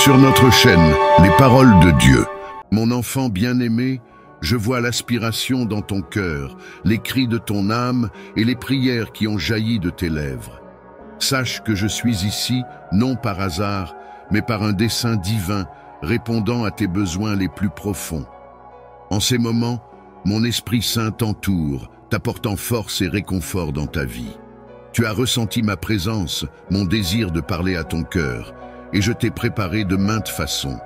sur notre chaîne, les paroles de Dieu. Mon enfant bien-aimé, je vois l'aspiration dans ton cœur, les cris de ton âme et les prières qui ont jailli de tes lèvres. Sache que je suis ici, non par hasard, mais par un dessein divin, répondant à tes besoins les plus profonds. En ces moments, mon Esprit Saint t'entoure, t'apportant force et réconfort dans ta vie. Tu as ressenti ma présence, mon désir de parler à ton cœur, et je t'ai préparé de maintes façons.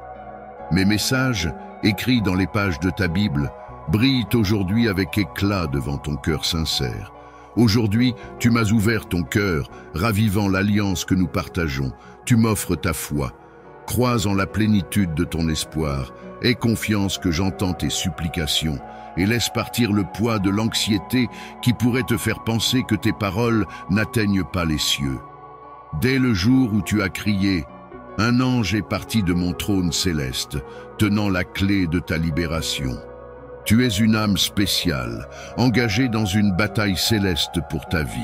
Mes messages, écrits dans les pages de ta Bible, brillent aujourd'hui avec éclat devant ton cœur sincère. Aujourd'hui, tu m'as ouvert ton cœur, ravivant l'alliance que nous partageons. Tu m'offres ta foi. Crois en la plénitude de ton espoir. Aie confiance que j'entends tes supplications et laisse partir le poids de l'anxiété qui pourrait te faire penser que tes paroles n'atteignent pas les cieux. Dès le jour où tu as crié, un ange est parti de mon trône céleste, tenant la clé de ta libération. Tu es une âme spéciale, engagée dans une bataille céleste pour ta vie.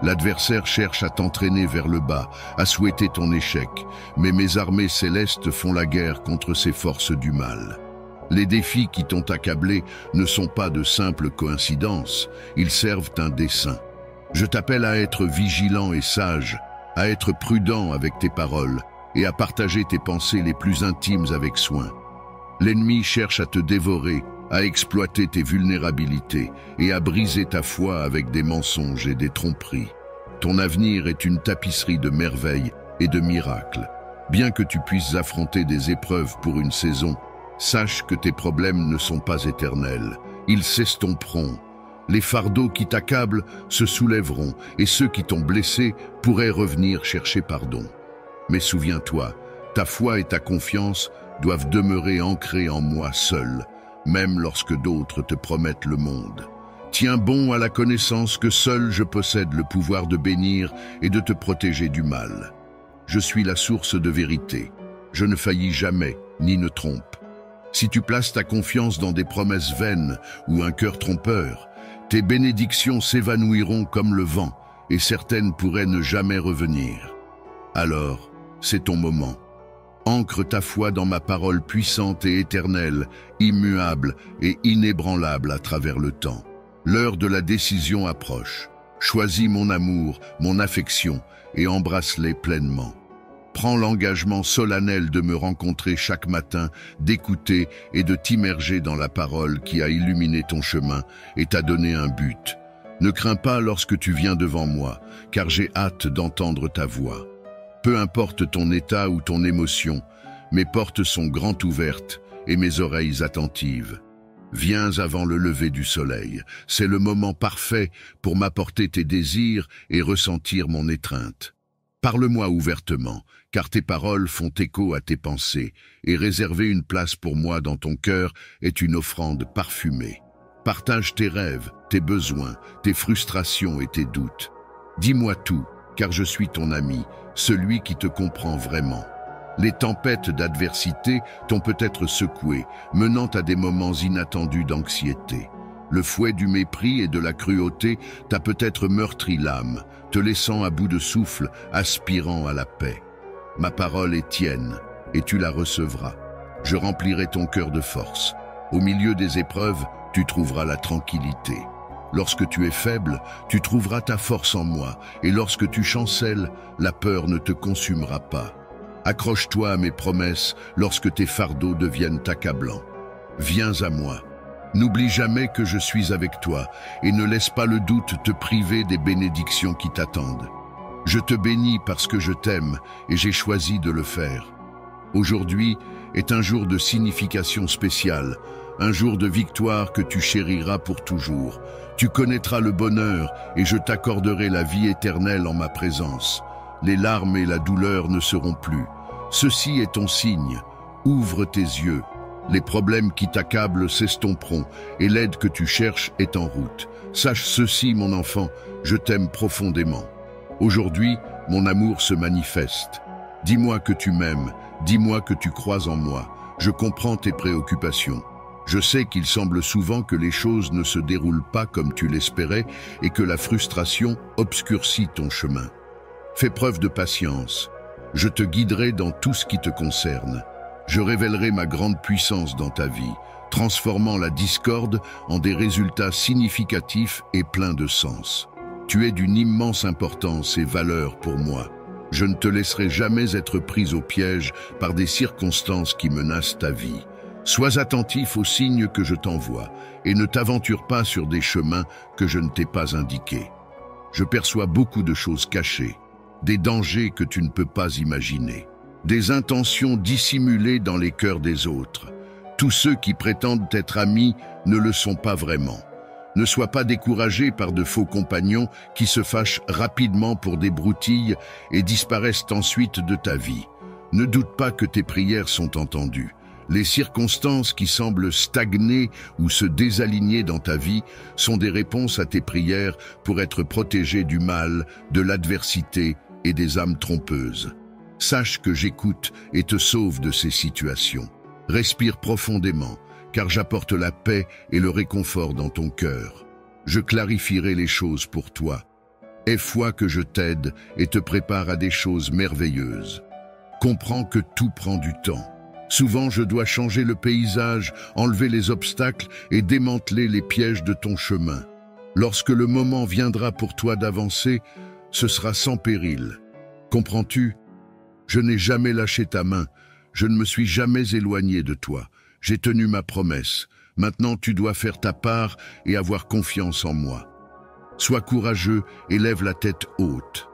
L'adversaire cherche à t'entraîner vers le bas, à souhaiter ton échec, mais mes armées célestes font la guerre contre ces forces du mal. Les défis qui t'ont accablé ne sont pas de simples coïncidences, ils servent un dessein. Je t'appelle à être vigilant et sage, à être prudent avec tes paroles et à partager tes pensées les plus intimes avec soin. L'ennemi cherche à te dévorer, à exploiter tes vulnérabilités et à briser ta foi avec des mensonges et des tromperies. Ton avenir est une tapisserie de merveilles et de miracles. Bien que tu puisses affronter des épreuves pour une saison, sache que tes problèmes ne sont pas éternels. Ils s'estomperont. Les fardeaux qui t'accablent se soulèveront et ceux qui t'ont blessé pourraient revenir chercher pardon. Mais souviens-toi, ta foi et ta confiance doivent demeurer ancrées en moi seul, même lorsque d'autres te promettent le monde. Tiens bon à la connaissance que seul je possède le pouvoir de bénir et de te protéger du mal. Je suis la source de vérité. Je ne faillis jamais, ni ne trompe. Si tu places ta confiance dans des promesses vaines ou un cœur trompeur, tes bénédictions s'évanouiront comme le vent et certaines pourraient ne jamais revenir. Alors, c'est ton moment. Ancre ta foi dans ma parole puissante et éternelle, immuable et inébranlable à travers le temps. L'heure de la décision approche. Choisis mon amour, mon affection et embrasse-les pleinement. Prends l'engagement solennel de me rencontrer chaque matin, d'écouter et de t'immerger dans la parole qui a illuminé ton chemin et t'a donné un but. Ne crains pas lorsque tu viens devant moi, car j'ai hâte d'entendre ta voix. Peu importe ton état ou ton émotion, mes portes sont grandes ouvertes et mes oreilles attentives. Viens avant le lever du soleil, c'est le moment parfait pour m'apporter tes désirs et ressentir mon étreinte. Parle-moi ouvertement, car tes paroles font écho à tes pensées, et réserver une place pour moi dans ton cœur est une offrande parfumée. Partage tes rêves, tes besoins, tes frustrations et tes doutes. Dis-moi tout, car je suis ton ami, celui qui te comprend vraiment. Les tempêtes d'adversité t'ont peut-être secoué, menant à des moments inattendus d'anxiété. Le fouet du mépris et de la cruauté t'a peut-être meurtri l'âme, te laissant à bout de souffle, aspirant à la paix. Ma parole est tienne, et tu la recevras. Je remplirai ton cœur de force. Au milieu des épreuves, tu trouveras la tranquillité. Lorsque tu es faible, tu trouveras ta force en moi, et lorsque tu chancelles, la peur ne te consumera pas. Accroche-toi à mes promesses lorsque tes fardeaux deviennent accablants. Viens à moi. N'oublie jamais que je suis avec toi, et ne laisse pas le doute te priver des bénédictions qui t'attendent. Je te bénis parce que je t'aime, et j'ai choisi de le faire. Aujourd'hui est un jour de signification spéciale, un jour de victoire que tu chériras pour toujours. Tu connaîtras le bonheur et je t'accorderai la vie éternelle en ma présence. Les larmes et la douleur ne seront plus. Ceci est ton signe. Ouvre tes yeux. Les problèmes qui t'accablent s'estomperont et l'aide que tu cherches est en route. Sache ceci, mon enfant, je t'aime profondément. Aujourd'hui, mon amour se manifeste. Dis-moi que tu m'aimes, dis-moi que tu crois en moi. Je comprends tes préoccupations. Je sais qu'il semble souvent que les choses ne se déroulent pas comme tu l'espérais et que la frustration obscurcit ton chemin. Fais preuve de patience. Je te guiderai dans tout ce qui te concerne. Je révélerai ma grande puissance dans ta vie, transformant la discorde en des résultats significatifs et pleins de sens. Tu es d'une immense importance et valeur pour moi. Je ne te laisserai jamais être prise au piège par des circonstances qui menacent ta vie. Sois attentif aux signes que je t'envoie et ne t'aventure pas sur des chemins que je ne t'ai pas indiqués. Je perçois beaucoup de choses cachées, des dangers que tu ne peux pas imaginer, des intentions dissimulées dans les cœurs des autres. Tous ceux qui prétendent être amis ne le sont pas vraiment. Ne sois pas découragé par de faux compagnons qui se fâchent rapidement pour des broutilles et disparaissent ensuite de ta vie. Ne doute pas que tes prières sont entendues. Les circonstances qui semblent stagner ou se désaligner dans ta vie sont des réponses à tes prières pour être protégé du mal, de l'adversité et des âmes trompeuses. Sache que j'écoute et te sauve de ces situations. Respire profondément, car j'apporte la paix et le réconfort dans ton cœur. Je clarifierai les choses pour toi. Aie foi que je t'aide et te prépare à des choses merveilleuses. Comprends que tout prend du temps. Souvent, je dois changer le paysage, enlever les obstacles et démanteler les pièges de ton chemin. Lorsque le moment viendra pour toi d'avancer, ce sera sans péril. Comprends-tu? Je n'ai jamais lâché ta main. Je ne me suis jamais éloigné de toi. J'ai tenu ma promesse. Maintenant, tu dois faire ta part et avoir confiance en moi. Sois courageux et lève la tête haute.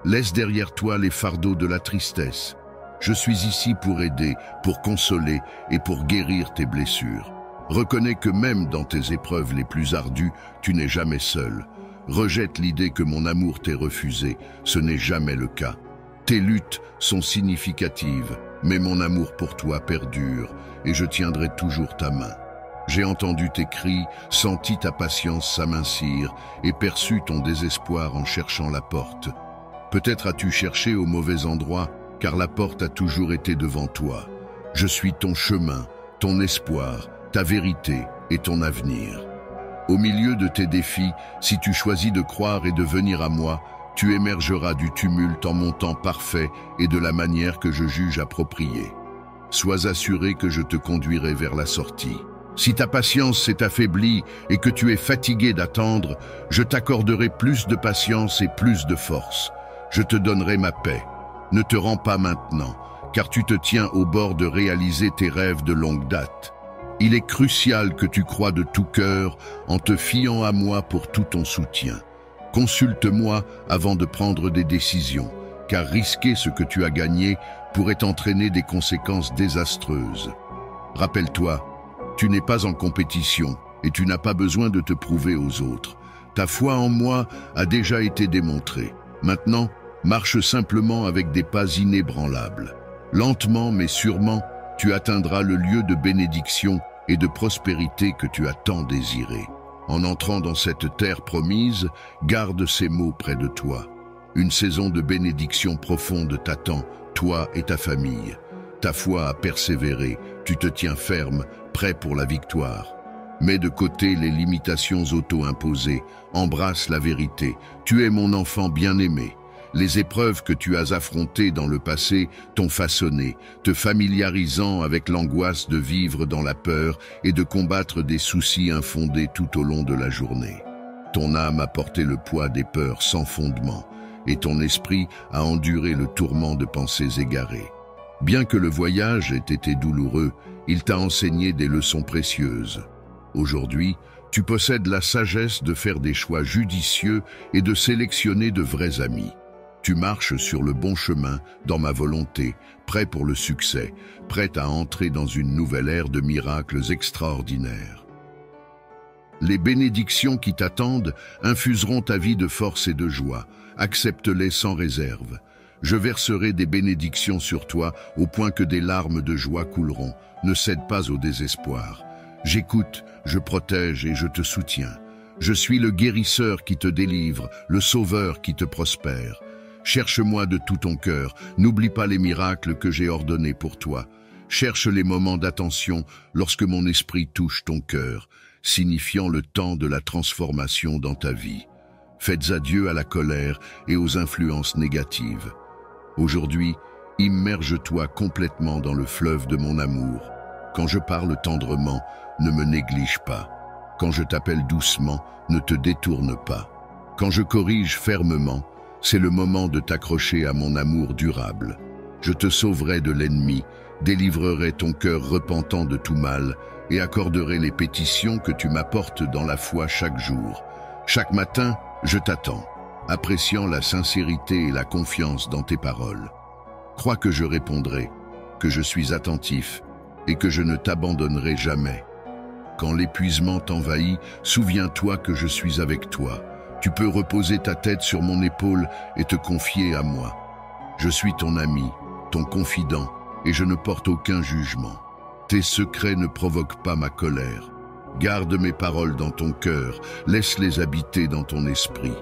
Laisse derrière toi les fardeaux de la tristesse. Je suis ici pour aider, pour consoler et pour guérir tes blessures. Reconnais que même dans tes épreuves les plus ardues, tu n'es jamais seul. Rejette l'idée que mon amour t'ait refusé. Ce n'est jamais le cas. Tes luttes sont significatives, mais mon amour pour toi perdure et je tiendrai toujours ta main. J'ai entendu tes cris, senti ta patience s'amincir et perçu ton désespoir en cherchant la porte. Peut-être as-tu cherché au mauvais endroit, car la porte a toujours été devant toi. Je suis ton chemin, ton espoir, ta vérité et ton avenir. Au milieu de tes défis, si tu choisis de croire et de venir à moi, tu émergeras du tumulte en mon temps parfait et de la manière que je juge appropriée. Sois assuré que je te conduirai vers la sortie. Si ta patience s'est affaiblie et que tu es fatigué d'attendre, je t'accorderai plus de patience et plus de force. Je te donnerai ma paix. Ne te rends pas maintenant, car tu te tiens au bord de réaliser tes rêves de longue date. Il est crucial que tu crois de tout cœur en te fiant à moi pour tout ton soutien. Consulte-moi avant de prendre des décisions, car risquer ce que tu as gagné pourrait entraîner des conséquences désastreuses. Rappelle-toi, tu n'es pas en compétition et tu n'as pas besoin de te prouver aux autres. Ta foi en moi a déjà été démontrée. Maintenant, marche simplement avec des pas inébranlables. Lentement mais sûrement, tu atteindras le lieu de bénédiction et de prospérité que tu as tant désiré. En entrant dans cette terre promise, garde ces mots près de toi. Une saison de bénédiction profonde t'attend, toi et ta famille. Ta foi a persévéré, tu te tiens ferme, prêt pour la victoire. Mets de côté les limitations auto-imposées, embrasse la vérité. Tu es mon enfant bien-aimé. Les épreuves que tu as affrontées dans le passé t'ont façonné, te familiarisant avec l'angoisse de vivre dans la peur et de combattre des soucis infondés tout au long de la journée. Ton âme a porté le poids des peurs sans fondement, et ton esprit a enduré le tourment de pensées égarées. Bien que le voyage ait été douloureux, il t'a enseigné des leçons précieuses. Aujourd'hui, tu possèdes la sagesse de faire des choix judicieux et de sélectionner de vrais amis. Tu marches sur le bon chemin, dans ma volonté, prêt pour le succès, prêt à entrer dans une nouvelle ère de miracles extraordinaires. Les bénédictions qui t'attendent infuseront ta vie de force et de joie. Accepte-les sans réserve. Je verserai des bénédictions sur toi au point que des larmes de joie couleront. Ne cède pas au désespoir. J'écoute, je protège et je te soutiens. Je suis le guérisseur qui te délivre, le sauveur qui te prospère. Cherche-moi de tout ton cœur, n'oublie pas les miracles que j'ai ordonnés pour toi. Cherche les moments d'attention lorsque mon esprit touche ton cœur, signifiant le temps de la transformation dans ta vie. Faites adieu à la colère et aux influences négatives. Aujourd'hui, Immerge-toi complètement dans le fleuve de mon amour. Quand je parle tendrement, ne me néglige pas. Quand je t'appelle doucement, ne te détourne pas. Quand je corrige fermement, c'est le moment de t'accrocher à mon amour durable. Je te sauverai de l'ennemi, délivrerai ton cœur repentant de tout mal et accorderai les pétitions que tu m'apportes dans la foi chaque jour. Chaque matin, je t'attends, appréciant la sincérité et la confiance dans tes paroles. Crois que je répondrai, que je suis attentif et que je ne t'abandonnerai jamais. Quand l'épuisement t'envahit, souviens-toi que je suis avec toi. Tu peux reposer ta tête sur mon épaule et te confier à moi. Je suis ton ami, ton confident, et je ne porte aucun jugement. Tes secrets ne provoquent pas ma colère. Garde mes paroles dans ton cœur, laisse-les habiter dans ton esprit.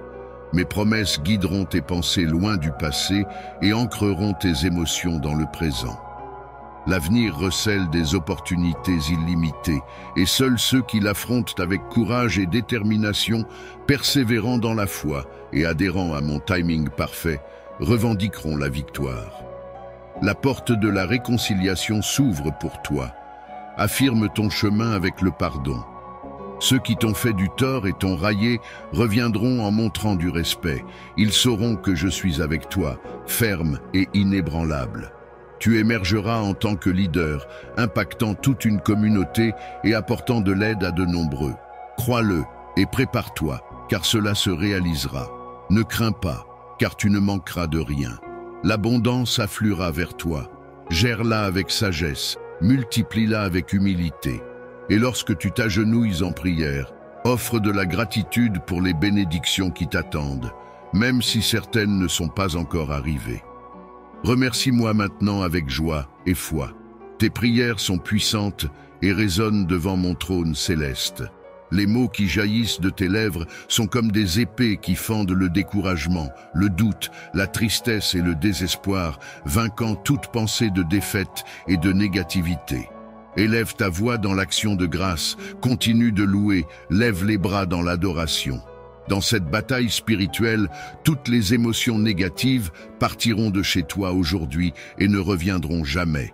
Mes promesses guideront tes pensées loin du passé et ancreront tes émotions dans le présent. L'avenir recèle des opportunités illimitées, et seuls ceux qui l'affrontent avec courage et détermination, persévérant dans la foi et adhérant à mon timing parfait, revendiqueront la victoire. La porte de la réconciliation s'ouvre pour toi. Affirme ton chemin avec le pardon. Ceux qui t'ont fait du tort et t'ont raillé reviendront en montrant du respect. Ils sauront que je suis avec toi, ferme et inébranlable. Tu émergeras en tant que leader, impactant toute une communauté et apportant de l'aide à de nombreux. Crois-le et prépare-toi, car cela se réalisera. Ne crains pas, car tu ne manqueras de rien. L'abondance affluera vers toi. Gère-la avec sagesse, multiplie-la avec humilité. Et lorsque tu t'agenouilles en prière, offre de la gratitude pour les bénédictions qui t'attendent, même si certaines ne sont pas encore arrivées. Remercie-moi maintenant avec joie et foi. Tes prières sont puissantes et résonnent devant mon trône céleste. Les mots qui jaillissent de tes lèvres sont comme des épées qui fendent le découragement, le doute, la tristesse et le désespoir, vainquant toute pensée de défaite et de négativité. Élève ta voix dans l'action de grâce, continue de louer, lève les bras dans l'adoration. Dans cette bataille spirituelle, toutes les émotions négatives partiront de chez toi aujourd'hui et ne reviendront jamais.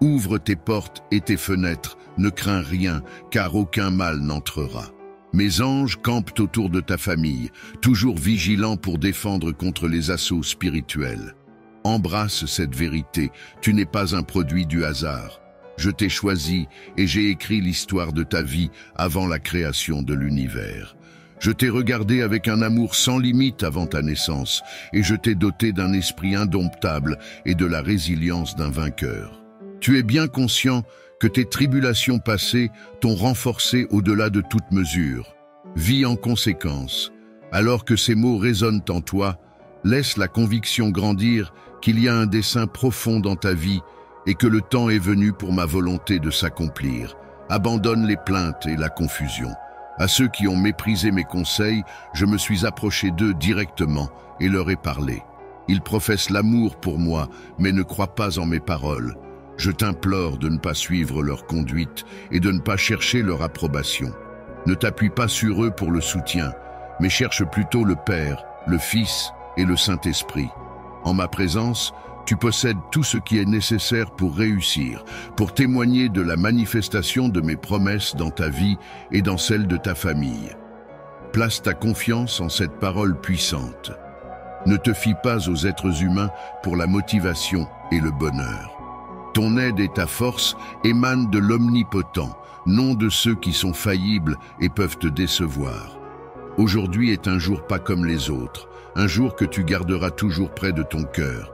Ouvre tes portes et tes fenêtres, ne crains rien, car aucun mal n'entrera. Mes anges campent autour de ta famille, toujours vigilants pour défendre contre les assauts spirituels. Embrasse cette vérité, tu n'es pas un produit du hasard. Je t'ai choisi et j'ai écrit l'histoire de ta vie avant la création de l'univers. Je t'ai regardé avec un amour sans limite avant ta naissance, et je t'ai doté d'un esprit indomptable et de la résilience d'un vainqueur. Tu es bien conscient que tes tribulations passées t'ont renforcé au-delà de toute mesure. Vis en conséquence. Alors que ces mots résonnent en toi, laisse la conviction grandir qu'il y a un dessein profond dans ta vie et que le temps est venu pour ma volonté de s'accomplir. Abandonne les plaintes et la confusion. À ceux qui ont méprisé mes conseils, je me suis approché d'eux directement et leur ai parlé. Ils professent l'amour pour moi, mais ne croient pas en mes paroles. Je t'implore de ne pas suivre leur conduite et de ne pas chercher leur approbation. Ne t'appuie pas sur eux pour le soutien, mais cherche plutôt le Père, le Fils et le Saint-Esprit. En ma présence, tu possèdes tout ce qui est nécessaire pour réussir, pour témoigner de la manifestation de mes promesses dans ta vie et dans celle de ta famille. Place ta confiance en cette parole puissante. Ne te fie pas aux êtres humains pour la motivation et le bonheur. Ton aide et ta force émanent de l'Omnipotent, non de ceux qui sont faillibles et peuvent te décevoir. Aujourd'hui est un jour pas comme les autres, un jour que tu garderas toujours près de ton cœur.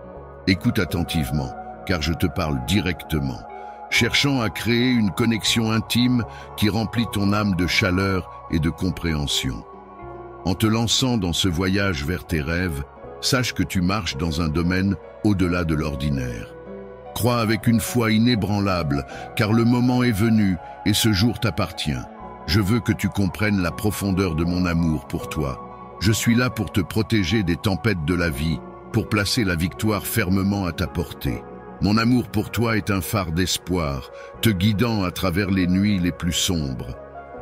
Écoute attentivement, car je te parle directement, cherchant à créer une connexion intime qui remplit ton âme de chaleur et de compréhension. En te lançant dans ce voyage vers tes rêves, sache que tu marches dans un domaine au-delà de l'ordinaire. Crois avec une foi inébranlable, car le moment est venu et ce jour t'appartient. Je veux que tu comprennes la profondeur de mon amour pour toi. Je suis là pour te protéger des tempêtes de la vie, pour placer la victoire fermement à ta portée. Mon amour pour toi est un phare d'espoir, te guidant à travers les nuits les plus sombres.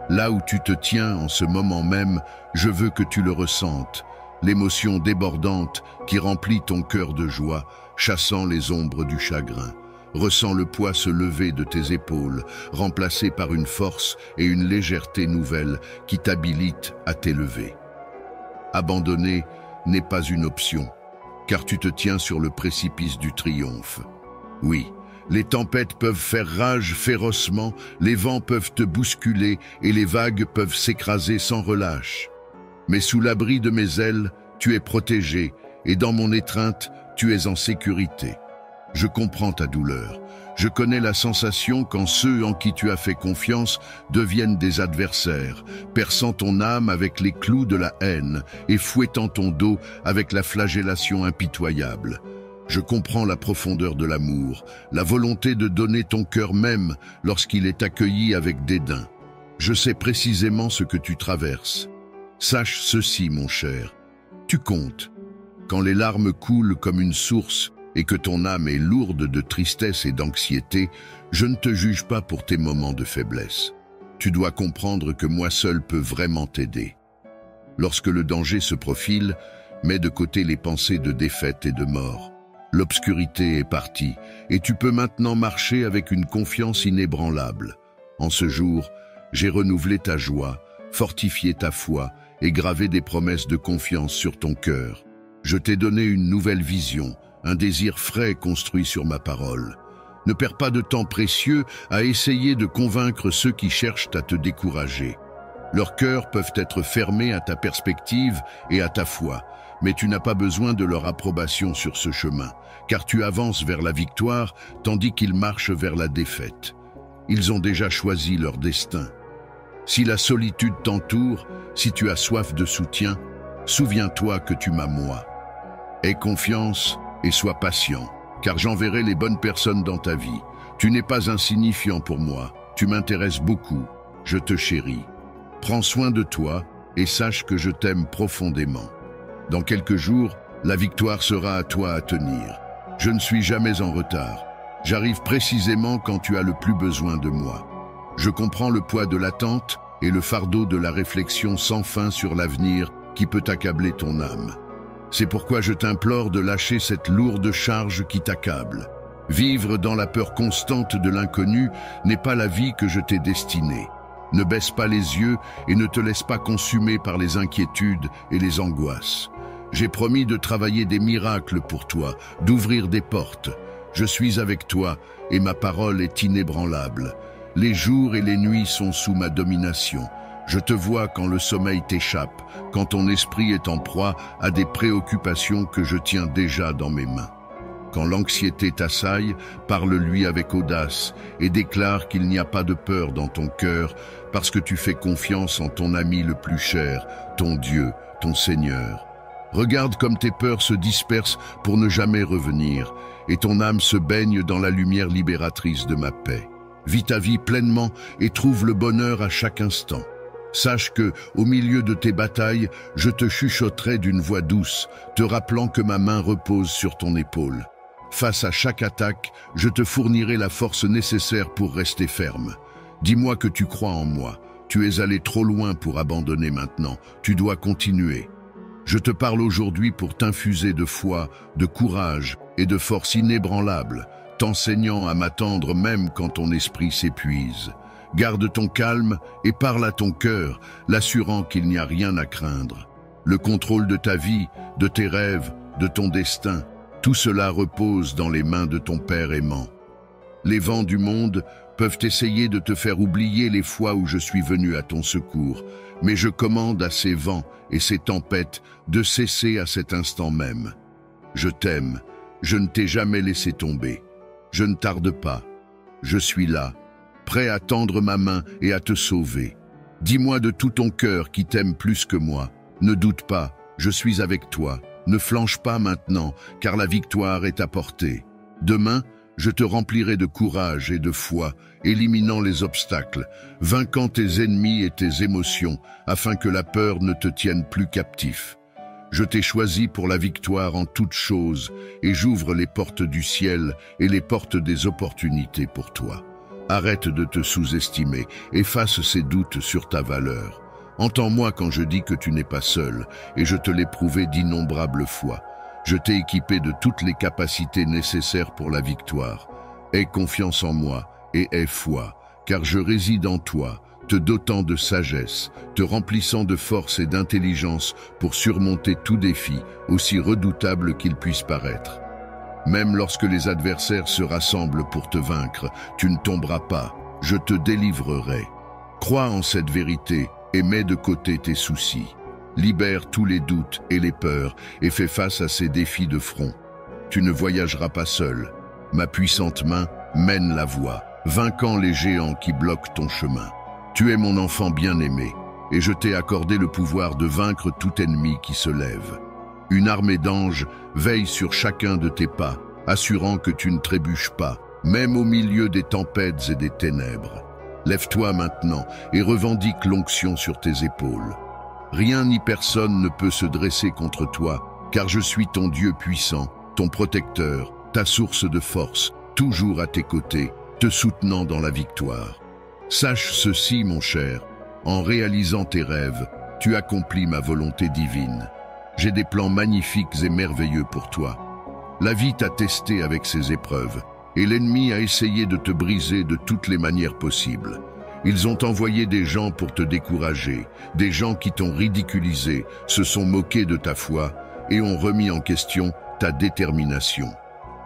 Là où tu te tiens en ce moment même, je veux que tu le ressentes. l'émotion débordante qui remplit ton cœur de joie, chassant les ombres du chagrin. Ressens le poids se lever de tes épaules, remplacé par une force et une légèreté nouvelle qui t'habilitent à t'élever. Abandonner n'est pas une option, car tu te tiens sur le précipice du triomphe. Oui, les tempêtes peuvent faire rage férocement, les vents peuvent te bousculer et les vagues peuvent s'écraser sans relâche. Mais sous l'abri de mes ailes, tu es protégé, et dans mon étreinte, tu es en sécurité. Je comprends ta douleur. Je connais la sensation quand ceux en qui tu as fait confiance deviennent des adversaires, perçant ton âme avec les clous de la haine et fouettant ton dos avec la flagellation impitoyable. Je comprends la profondeur de l'amour, la volonté de donner ton cœur même lorsqu'il est accueilli avec dédain. Je sais précisément ce que tu traverses. Sache ceci, mon cher, tu comptes. Quand les larmes coulent comme une source et que ton âme est lourde de tristesse et d'anxiété, je ne te juge pas pour tes moments de faiblesse. Tu dois comprendre que moi seul peux vraiment t'aider. Lorsque le danger se profile, mets de côté les pensées de défaite et de mort. L'obscurité est partie et tu peux maintenant marcher avec une confiance inébranlable. En ce jour, j'ai renouvelé ta joie, fortifié ta foi et gravé des promesses de confiance sur ton cœur. Je t'ai donné une nouvelle vision, un désir frais construit sur ma parole. Ne perds pas de temps précieux à essayer de convaincre ceux qui cherchent à te décourager. Leurs cœurs peuvent être fermés à ta perspective et à ta foi, mais tu n'as pas besoin de leur approbation sur ce chemin, car tu avances vers la victoire tandis qu'ils marchent vers la défaite. Ils ont déjà choisi leur destin. Si la solitude t'entoure, si tu as soif de soutien, souviens-toi que tu m'as moi. Aie confiance et sois patient, car j'enverrai les bonnes personnes dans ta vie. Tu n'es pas insignifiant pour moi, tu m'intéresses beaucoup, je te chéris. Prends soin de toi et sache que je t'aime profondément. Dans quelques jours, la victoire sera à toi à tenir. Je ne suis jamais en retard. J'arrive précisément quand tu as le plus besoin de moi. Je comprends le poids de l'attente et le fardeau de la réflexion sans fin sur l'avenir qui peut accabler ton âme. C'est pourquoi je t'implore de lâcher cette lourde charge qui t'accable. Vivre dans la peur constante de l'inconnu n'est pas la vie que je t'ai destinée. Ne baisse pas les yeux et ne te laisse pas consumer par les inquiétudes et les angoisses. J'ai promis de travailler des miracles pour toi, d'ouvrir des portes. Je suis avec toi et ma parole est inébranlable. Les jours et les nuits sont sous ma domination. Je te vois quand le sommeil t'échappe, quand ton esprit est en proie à des préoccupations que je tiens déjà dans mes mains. Quand l'anxiété t'assaille, parle-lui avec audace et déclare qu'il n'y a pas de peur dans ton cœur parce que tu fais confiance en ton ami le plus cher, ton Dieu, ton Seigneur. Regarde comme tes peurs se dispersent pour ne jamais revenir et ton âme se baigne dans la lumière libératrice de ma paix. Vis ta vie pleinement et trouve le bonheur à chaque instant. Sache que, au milieu de tes batailles, je te chuchoterai d'une voix douce, te rappelant que ma main repose sur ton épaule. Face à chaque attaque, je te fournirai la force nécessaire pour rester ferme. Dis-moi que tu crois en moi. Tu es allé trop loin pour abandonner maintenant. Tu dois continuer. Je te parle aujourd'hui pour t'infuser de foi, de courage et de force inébranlable, t'enseignant à m'attendre même quand ton esprit s'épuise. Garde ton calme et parle à ton cœur, l'assurant qu'il n'y a rien à craindre. Le contrôle de ta vie, de tes rêves, de ton destin, tout cela repose dans les mains de ton Père aimant. Les vents du monde peuvent essayer de te faire oublier les fois où je suis venu à ton secours, mais je commande à ces vents et ces tempêtes de cesser à cet instant même. Je t'aime, je ne t'ai jamais laissé tomber. Je ne tarde pas, je suis là, prêt à tendre ma main et à te sauver. Dis-moi de tout ton cœur qui t'aime plus que moi. Ne doute pas, je suis avec toi. Ne flanche pas maintenant, car la victoire est à portée. Demain, je te remplirai de courage et de foi, éliminant les obstacles, vainquant tes ennemis et tes émotions, afin que la peur ne te tienne plus captif. Je t'ai choisi pour la victoire en toutes choses, et j'ouvre les portes du ciel et les portes des opportunités pour toi. Arrête de te sous-estimer, efface ces doutes sur ta valeur. Entends-moi quand je dis que tu n'es pas seul, et je te l'ai prouvé d'innombrables fois. Je t'ai équipé de toutes les capacités nécessaires pour la victoire. Aie confiance en moi et aie foi, car je réside en toi, te dotant de sagesse, te remplissant de force et d'intelligence pour surmonter tout défi, aussi redoutable qu'il puisse paraître. Même lorsque les adversaires se rassemblent pour te vaincre, tu ne tomberas pas, je te délivrerai. Crois en cette vérité et mets de côté tes soucis. Libère tous les doutes et les peurs et fais face à ces défis de front. Tu ne voyageras pas seul. Ma puissante main mène la voie, vainquant les géants qui bloquent ton chemin. Tu es mon enfant bien-aimé, et je t'ai accordé le pouvoir de vaincre tout ennemi qui se lève. Une armée d'anges veille sur chacun de tes pas, assurant que tu ne trébuches pas, même au milieu des tempêtes et des ténèbres. Lève-toi maintenant et revendique l'onction sur tes épaules. Rien ni personne ne peut se dresser contre toi, car je suis ton Dieu puissant, ton protecteur, ta source de force, toujours à tes côtés, te soutenant dans la victoire. Sache ceci, mon cher, en réalisant tes rêves, tu accomplis ma volonté divine. J'ai des plans magnifiques et merveilleux pour toi. La vie t'a testé avec ses épreuves, et l'ennemi a essayé de te briser de toutes les manières possibles. Ils ont envoyé des gens pour te décourager, des gens qui t'ont ridiculisé, se sont moqués de ta foi et ont remis en question ta détermination.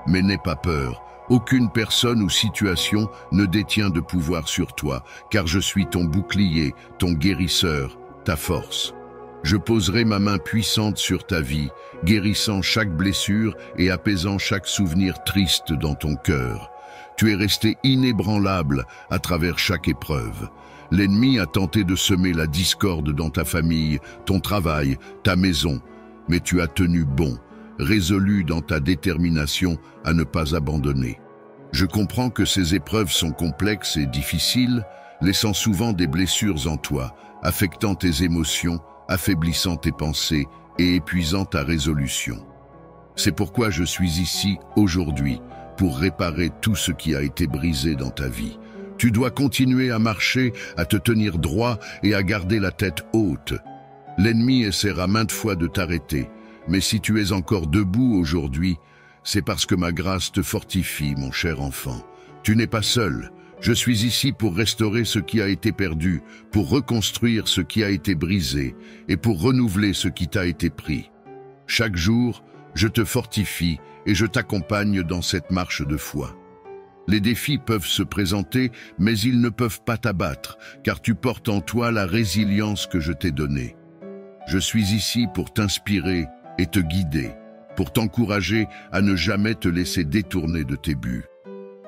Mais n'aie pas peur, aucune personne ou situation ne détient de pouvoir sur toi, car je suis ton bouclier, ton guérisseur, ta force. Je poserai ma main puissante sur ta vie, guérissant chaque blessure et apaisant chaque souvenir triste dans ton cœur. Tu es resté inébranlable à travers chaque épreuve. L'ennemi a tenté de semer la discorde dans ta famille, ton travail, ta maison, mais tu as tenu bon, résolu dans ta détermination à ne pas abandonner. Je comprends que ces épreuves sont complexes et difficiles, laissant souvent des blessures en toi, affectant tes émotions, affaiblissant tes pensées et épuisant ta résolution. C'est pourquoi je suis ici aujourd'hui, pour réparer tout ce qui a été brisé dans ta vie. Tu dois continuer à marcher, à te tenir droit et à garder la tête haute. L'ennemi essaiera maintes fois de t'arrêter, mais si tu es encore debout aujourd'hui, c'est parce que ma grâce te fortifie, mon cher enfant. Tu n'es pas seul. Je suis ici pour restaurer ce qui a été perdu, pour reconstruire ce qui a été brisé et pour renouveler ce qui t'a été pris. Chaque jour, je te fortifie et je t'accompagne dans cette marche de foi. Les défis peuvent se présenter, mais ils ne peuvent pas t'abattre, car tu portes en toi la résilience que je t'ai donnée. Je suis ici pour t'inspirer et te guider, pour t'encourager à ne jamais te laisser détourner de tes buts.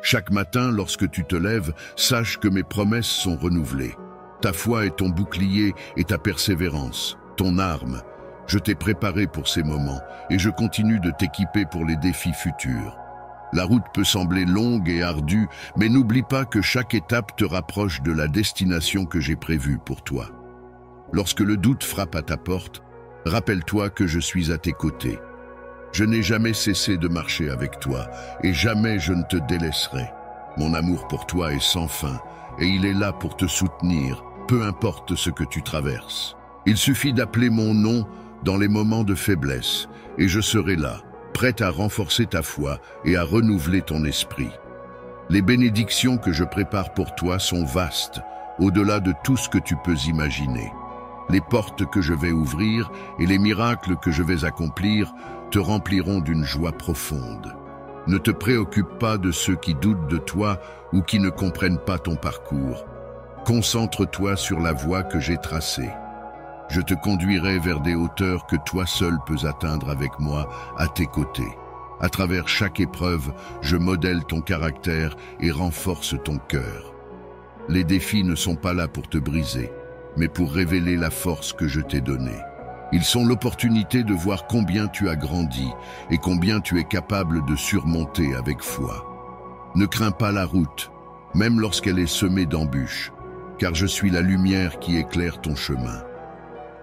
Chaque matin, lorsque tu te lèves, sache que mes promesses sont renouvelées. Ta foi est ton bouclier et ta persévérance, ton arme. Je t'ai préparé pour ces moments et je continue de t'équiper pour les défis futurs. La route peut sembler longue et ardue, mais n'oublie pas que chaque étape te rapproche de la destination que j'ai prévue pour toi. Lorsque le doute frappe à ta porte, rappelle-toi que je suis à tes côtés. Je n'ai jamais cessé de marcher avec toi et jamais je ne te délaisserai. Mon amour pour toi est sans fin et il est là pour te soutenir, peu importe ce que tu traverses. Il suffit d'appeler mon nom dans les moments de faiblesse et je serai là, prête à renforcer ta foi et à renouveler ton esprit. Les bénédictions que je prépare pour toi sont vastes, au-delà de tout ce que tu peux imaginer. Les portes que je vais ouvrir et les miracles que je vais accomplir te rempliront d'une joie profonde. Ne te préoccupe pas de ceux qui doutent de toi ou qui ne comprennent pas ton parcours. Concentre-toi sur la voie que j'ai tracée. Je te conduirai vers des hauteurs que toi seul peux atteindre avec moi à tes côtés. À travers chaque épreuve, je modèle ton caractère et renforce ton cœur. Les défis ne sont pas là pour te briser, mais pour révéler la force que je t'ai donnée. Ils sont l'opportunité de voir combien tu as grandi et combien tu es capable de surmonter avec foi. Ne crains pas la route, même lorsqu'elle est semée d'embûches, car je suis la lumière qui éclaire ton chemin.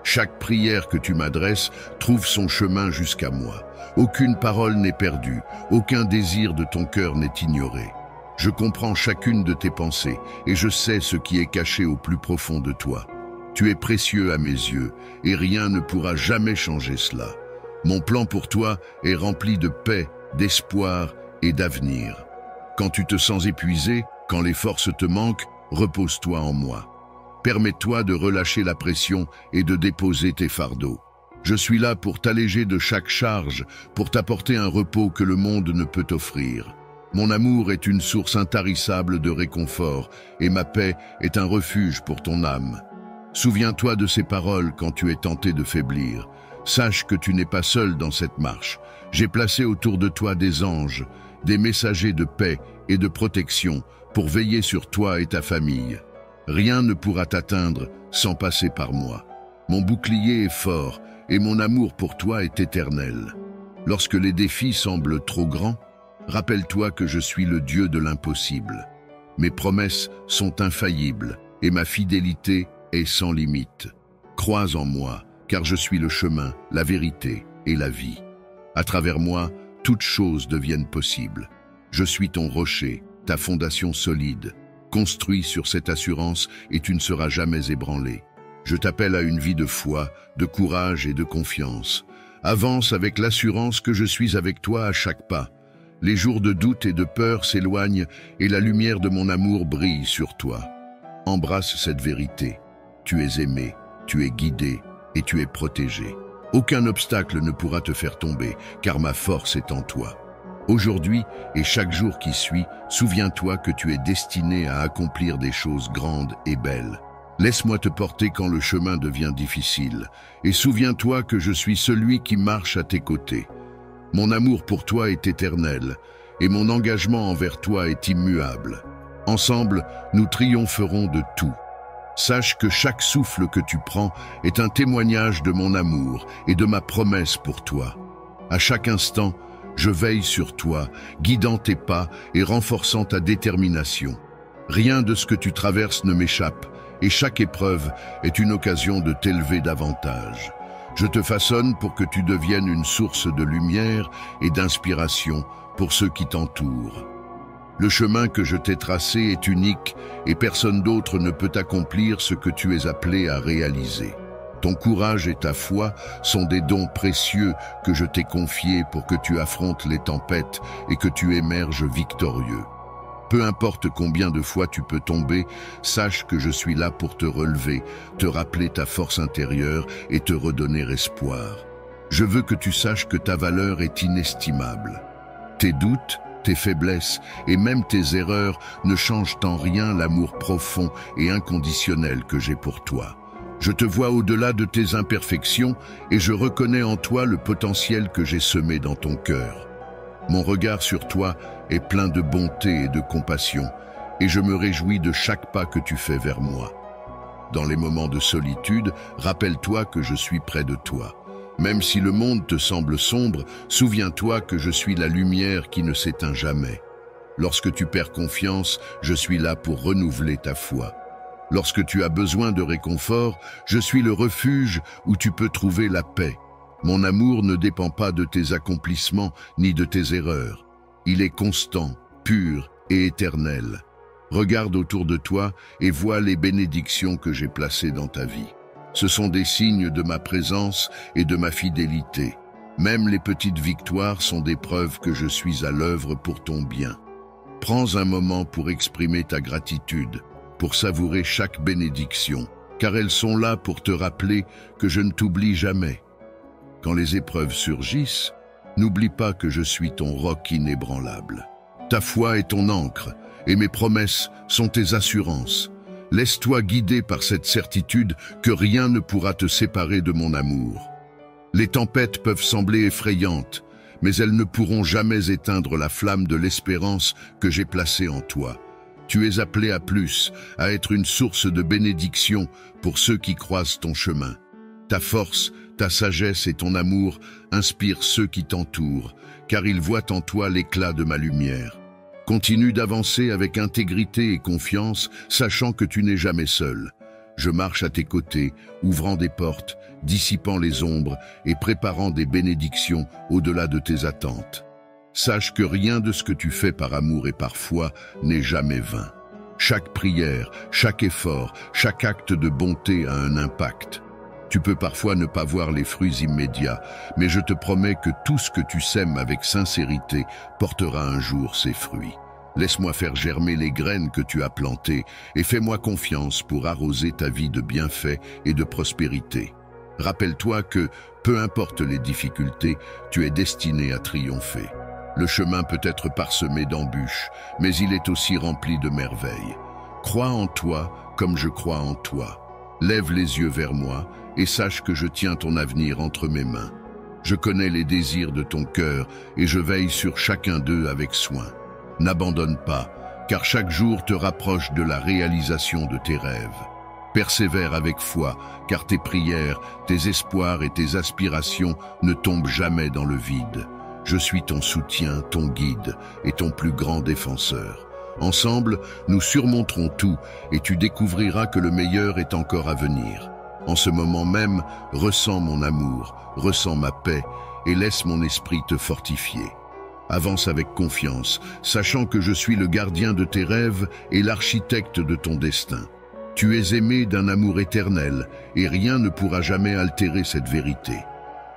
Chaque prière que tu m'adresses trouve son chemin jusqu'à moi. Aucune parole n'est perdue, aucun désir de ton cœur n'est ignoré. Je comprends chacune de tes pensées et je sais ce qui est caché au plus profond de toi. Tu es précieux à mes yeux, et rien ne pourra jamais changer cela. Mon plan pour toi est rempli de paix, d'espoir et d'avenir. Quand tu te sens épuisé, quand les forces te manquent, repose-toi en moi. Permets-toi de relâcher la pression et de déposer tes fardeaux. Je suis là pour t'alléger de chaque charge, pour t'apporter un repos que le monde ne peut offrir. Mon amour est une source intarissable de réconfort, et ma paix est un refuge pour ton âme. Souviens-toi de ces paroles quand tu es tenté de faiblir. Sache que tu n'es pas seul dans cette marche. J'ai placé autour de toi des anges, des messagers de paix et de protection pour veiller sur toi et ta famille. Rien ne pourra t'atteindre sans passer par moi. Mon bouclier est fort et mon amour pour toi est éternel. Lorsque les défis semblent trop grands, rappelle-toi que je suis le Dieu de l'impossible. Mes promesses sont infaillibles et ma fidélité est sans limite. Crois en moi, car je suis le chemin, la vérité et la vie. À travers moi, toutes choses deviennent possibles. Je suis ton rocher, ta fondation solide. Construis sur cette assurance et tu ne seras jamais ébranlé. Je t'appelle à une vie de foi, de courage et de confiance. Avance avec l'assurance que je suis avec toi à chaque pas. Les jours de doute et de peur s'éloignent et la lumière de mon amour brille sur toi. Embrasse cette vérité. Tu es aimé, tu es guidé et tu es protégé. Aucun obstacle ne pourra te faire tomber, car ma force est en toi. Aujourd'hui et chaque jour qui suit, souviens-toi que tu es destiné à accomplir des choses grandes et belles. Laisse-moi te porter quand le chemin devient difficile, et souviens-toi que je suis celui qui marche à tes côtés. Mon amour pour toi est éternel, et mon engagement envers toi est immuable. Ensemble, nous triompherons de tout. Sache que chaque souffle que tu prends est un témoignage de mon amour et de ma promesse pour toi. À chaque instant, je veille sur toi, guidant tes pas et renforçant ta détermination. Rien de ce que tu traverses ne m'échappe, et chaque épreuve est une occasion de t'élever davantage. Je te façonne pour que tu deviennes une source de lumière et d'inspiration pour ceux qui t'entourent. Le chemin que je t'ai tracé est unique et personne d'autre ne peut accomplir ce que tu es appelé à réaliser. Ton courage et ta foi sont des dons précieux que je t'ai confiés pour que tu affrontes les tempêtes et que tu émerges victorieux. Peu importe combien de fois tu peux tomber, sache que je suis là pour te relever, te rappeler ta force intérieure et te redonner espoir. Je veux que tu saches que ta valeur est inestimable. Tes doutes, tes faiblesses et même tes erreurs ne changent en rien l'amour profond et inconditionnel que j'ai pour toi. Je te vois au-delà de tes imperfections et je reconnais en toi le potentiel que j'ai semé dans ton cœur. Mon regard sur toi est plein de bonté et de compassion et je me réjouis de chaque pas que tu fais vers moi. Dans les moments de solitude, rappelle-toi que je suis près de toi. Même si le monde te semble sombre, souviens-toi que je suis la lumière qui ne s'éteint jamais. Lorsque tu perds confiance, je suis là pour renouveler ta foi. Lorsque tu as besoin de réconfort, je suis le refuge où tu peux trouver la paix. Mon amour ne dépend pas de tes accomplissements ni de tes erreurs. Il est constant, pur et éternel. Regarde autour de toi et vois les bénédictions que j'ai placées dans ta vie. Ce sont des signes de ma présence et de ma fidélité. Même les petites victoires sont des preuves que je suis à l'œuvre pour ton bien. Prends un moment pour exprimer ta gratitude, pour savourer chaque bénédiction, car elles sont là pour te rappeler que je ne t'oublie jamais. Quand les épreuves surgissent, n'oublie pas que je suis ton roc inébranlable. Ta foi est ton ancre, et mes promesses sont tes assurances. Laisse-toi guider par cette certitude que rien ne pourra te séparer de mon amour. Les tempêtes peuvent sembler effrayantes, mais elles ne pourront jamais éteindre la flamme de l'espérance que j'ai placée en toi. Tu es appelé à plus, à être une source de bénédiction pour ceux qui croisent ton chemin. Ta force, ta sagesse et ton amour inspirent ceux qui t'entourent, car ils voient en toi l'éclat de ma lumière. Continue d'avancer avec intégrité et confiance, sachant que tu n'es jamais seul. Je marche à tes côtés, ouvrant des portes, dissipant les ombres et préparant des bénédictions au-delà de tes attentes. Sache que rien de ce que tu fais par amour et par foi n'est jamais vain. Chaque prière, chaque effort, chaque acte de bonté a un impact. Tu peux parfois ne pas voir les fruits immédiats, mais je te promets que tout ce que tu sèmes avec sincérité portera un jour ses fruits. Laisse-moi faire germer les graines que tu as plantées et fais-moi confiance pour arroser ta vie de bienfaits et de prospérité. Rappelle-toi que, peu importe les difficultés, tu es destiné à triompher. Le chemin peut être parsemé d'embûches, mais il est aussi rempli de merveilles. Crois en toi comme je crois en toi. Lève les yeux vers moi et sache que je tiens ton avenir entre mes mains. Je connais les désirs de ton cœur et je veille sur chacun d'eux avec soin. N'abandonne pas, car chaque jour te rapproche de la réalisation de tes rêves. Persévère avec foi, car tes prières, tes espoirs et tes aspirations ne tombent jamais dans le vide. Je suis ton soutien, ton guide et ton plus grand défenseur. Ensemble, nous surmonterons tout et tu découvriras que le meilleur est encore à venir. En ce moment même, ressens mon amour, ressens ma paix et laisse mon esprit te fortifier. Avance avec confiance, sachant que je suis le gardien de tes rêves et l'architecte de ton destin. Tu es aimé d'un amour éternel et rien ne pourra jamais altérer cette vérité.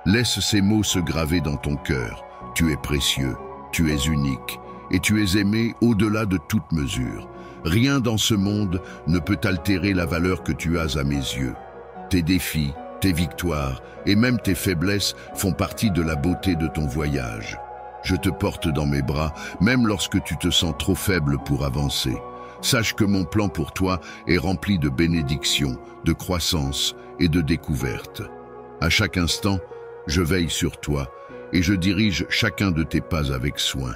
Laisse ces mots se graver dans ton cœur. Tu es précieux, tu es unique et tu es aimé au-delà de toute mesure. Rien dans ce monde ne peut altérer la valeur que tu as à mes yeux. Tes défis, tes victoires et même tes faiblesses font partie de la beauté de ton voyage. Je te porte dans mes bras, même lorsque tu te sens trop faible pour avancer. Sache que mon plan pour toi est rempli de bénédictions, de croissance et de découvertes. À chaque instant, je veille sur toi et je dirige chacun de tes pas avec soin.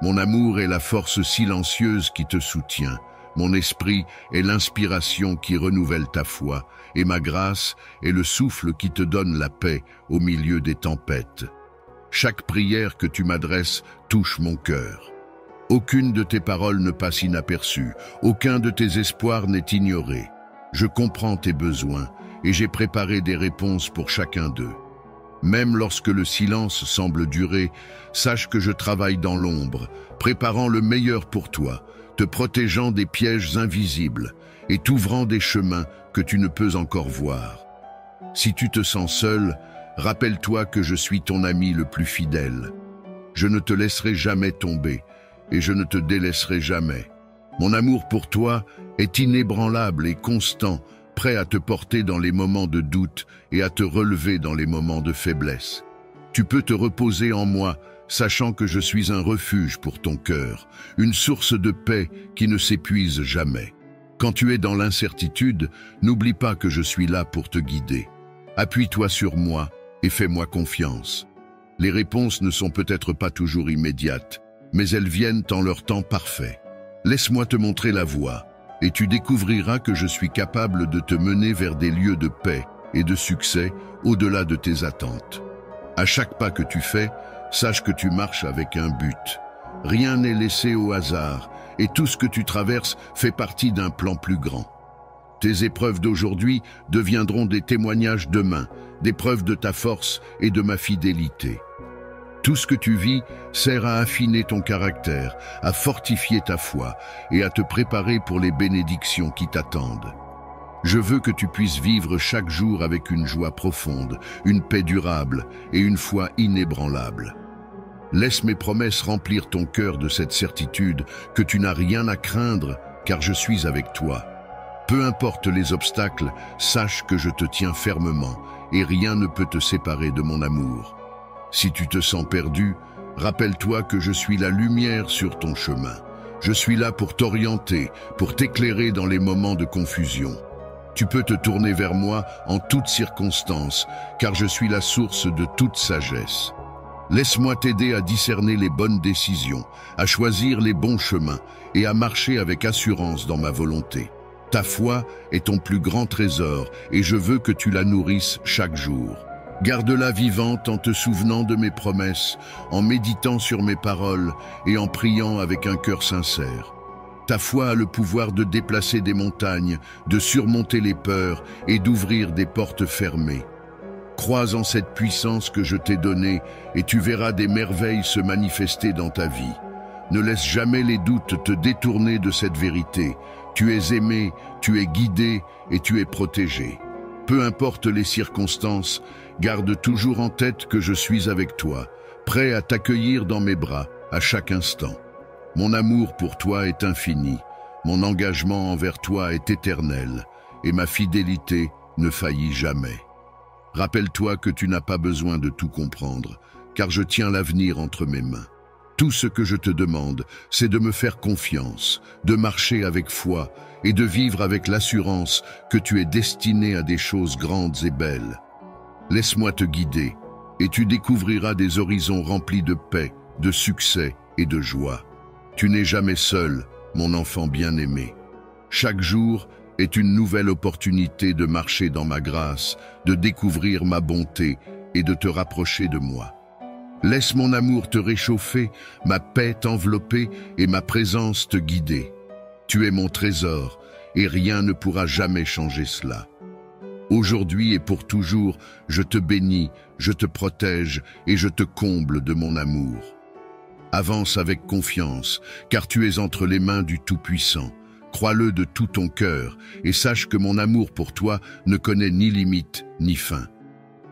Mon amour est la force silencieuse qui te soutient. Mon esprit est l'inspiration qui renouvelle ta foi et ma grâce est le souffle qui te donne la paix au milieu des tempêtes. Chaque prière que tu m'adresses touche mon cœur. Aucune de tes paroles ne passe inaperçue, aucun de tes espoirs n'est ignoré. Je comprends tes besoins et j'ai préparé des réponses pour chacun d'eux. Même lorsque le silence semble durer, sache que je travaille dans l'ombre, préparant le meilleur pour toi, te protégeant des pièges invisibles et t'ouvrant des chemins que tu ne peux encore voir. Si tu te sens seul, rappelle-toi que je suis ton ami le plus fidèle. Je ne te laisserai jamais tomber et je ne te délaisserai jamais. Mon amour pour toi est inébranlable et constant, prêt à te porter dans les moments de doute et à te relever dans les moments de faiblesse. Tu peux te reposer en moi, sachant que je suis un refuge pour ton cœur, une source de paix qui ne s'épuise jamais. Quand tu es dans l'incertitude, n'oublie pas que je suis là pour te guider. Appuie-toi sur moi et fais-moi confiance. Les réponses ne sont peut-être pas toujours immédiates, mais elles viennent en leur temps parfait. Laisse-moi te montrer la voie, et tu découvriras que je suis capable de te mener vers des lieux de paix et de succès au-delà de tes attentes. À chaque pas que tu fais, sache que tu marches avec un but. Rien n'est laissé au hasard, et tout ce que tu traverses fait partie d'un plan plus grand. Tes épreuves d'aujourd'hui deviendront des témoignages demain, des preuves de ta force et de ma fidélité. Tout ce que tu vis sert à affiner ton caractère, à fortifier ta foi et à te préparer pour les bénédictions qui t'attendent. Je veux que tu puisses vivre chaque jour avec une joie profonde, une paix durable et une foi inébranlable. Laisse mes promesses remplir ton cœur de cette certitude que tu n'as rien à craindre car je suis avec toi. Peu importe les obstacles, sache que je te tiens fermement et rien ne peut te séparer de mon amour. Si tu te sens perdu, rappelle-toi que je suis la lumière sur ton chemin. Je suis là pour t'orienter, pour t'éclairer dans les moments de confusion. Tu peux te tourner vers moi en toutes circonstances, car je suis la source de toute sagesse. Laisse-moi t'aider à discerner les bonnes décisions, à choisir les bons chemins et à marcher avec assurance dans ma volonté. Ta foi est ton plus grand trésor et je veux que tu la nourrisses chaque jour. Garde-la vivante en te souvenant de mes promesses, en méditant sur mes paroles et en priant avec un cœur sincère. Ta foi a le pouvoir de déplacer des montagnes, de surmonter les peurs et d'ouvrir des portes fermées. Crois en cette puissance que je t'ai donnée et tu verras des merveilles se manifester dans ta vie. Ne laisse jamais les doutes te détourner de cette vérité. Tu es aimé, tu es guidé et tu es protégé. Peu importe les circonstances, garde toujours en tête que je suis avec toi, prêt à t'accueillir dans mes bras à chaque instant. Mon amour pour toi est infini, mon engagement envers toi est éternel, et ma fidélité ne faillit jamais. Rappelle-toi que tu n'as pas besoin de tout comprendre, car je tiens l'avenir entre mes mains. Tout ce que je te demande, c'est de me faire confiance, de marcher avec foi et de vivre avec l'assurance que tu es destiné à des choses grandes et belles. Laisse-moi te guider, et tu découvriras des horizons remplis de paix, de succès et de joie. Tu n'es jamais seul, mon enfant bien-aimé. Chaque jour est une nouvelle opportunité de marcher dans ma grâce, de découvrir ma bonté et de te rapprocher de moi. Laisse mon amour te réchauffer, ma paix t'envelopper et ma présence te guider. Tu es mon trésor et rien ne pourra jamais changer cela. Aujourd'hui et pour toujours, je te bénis, je te protège et je te comble de mon amour. Avance avec confiance, car tu es entre les mains du Tout-Puissant. Crois-le de tout ton cœur et sache que mon amour pour toi ne connaît ni limite ni fin.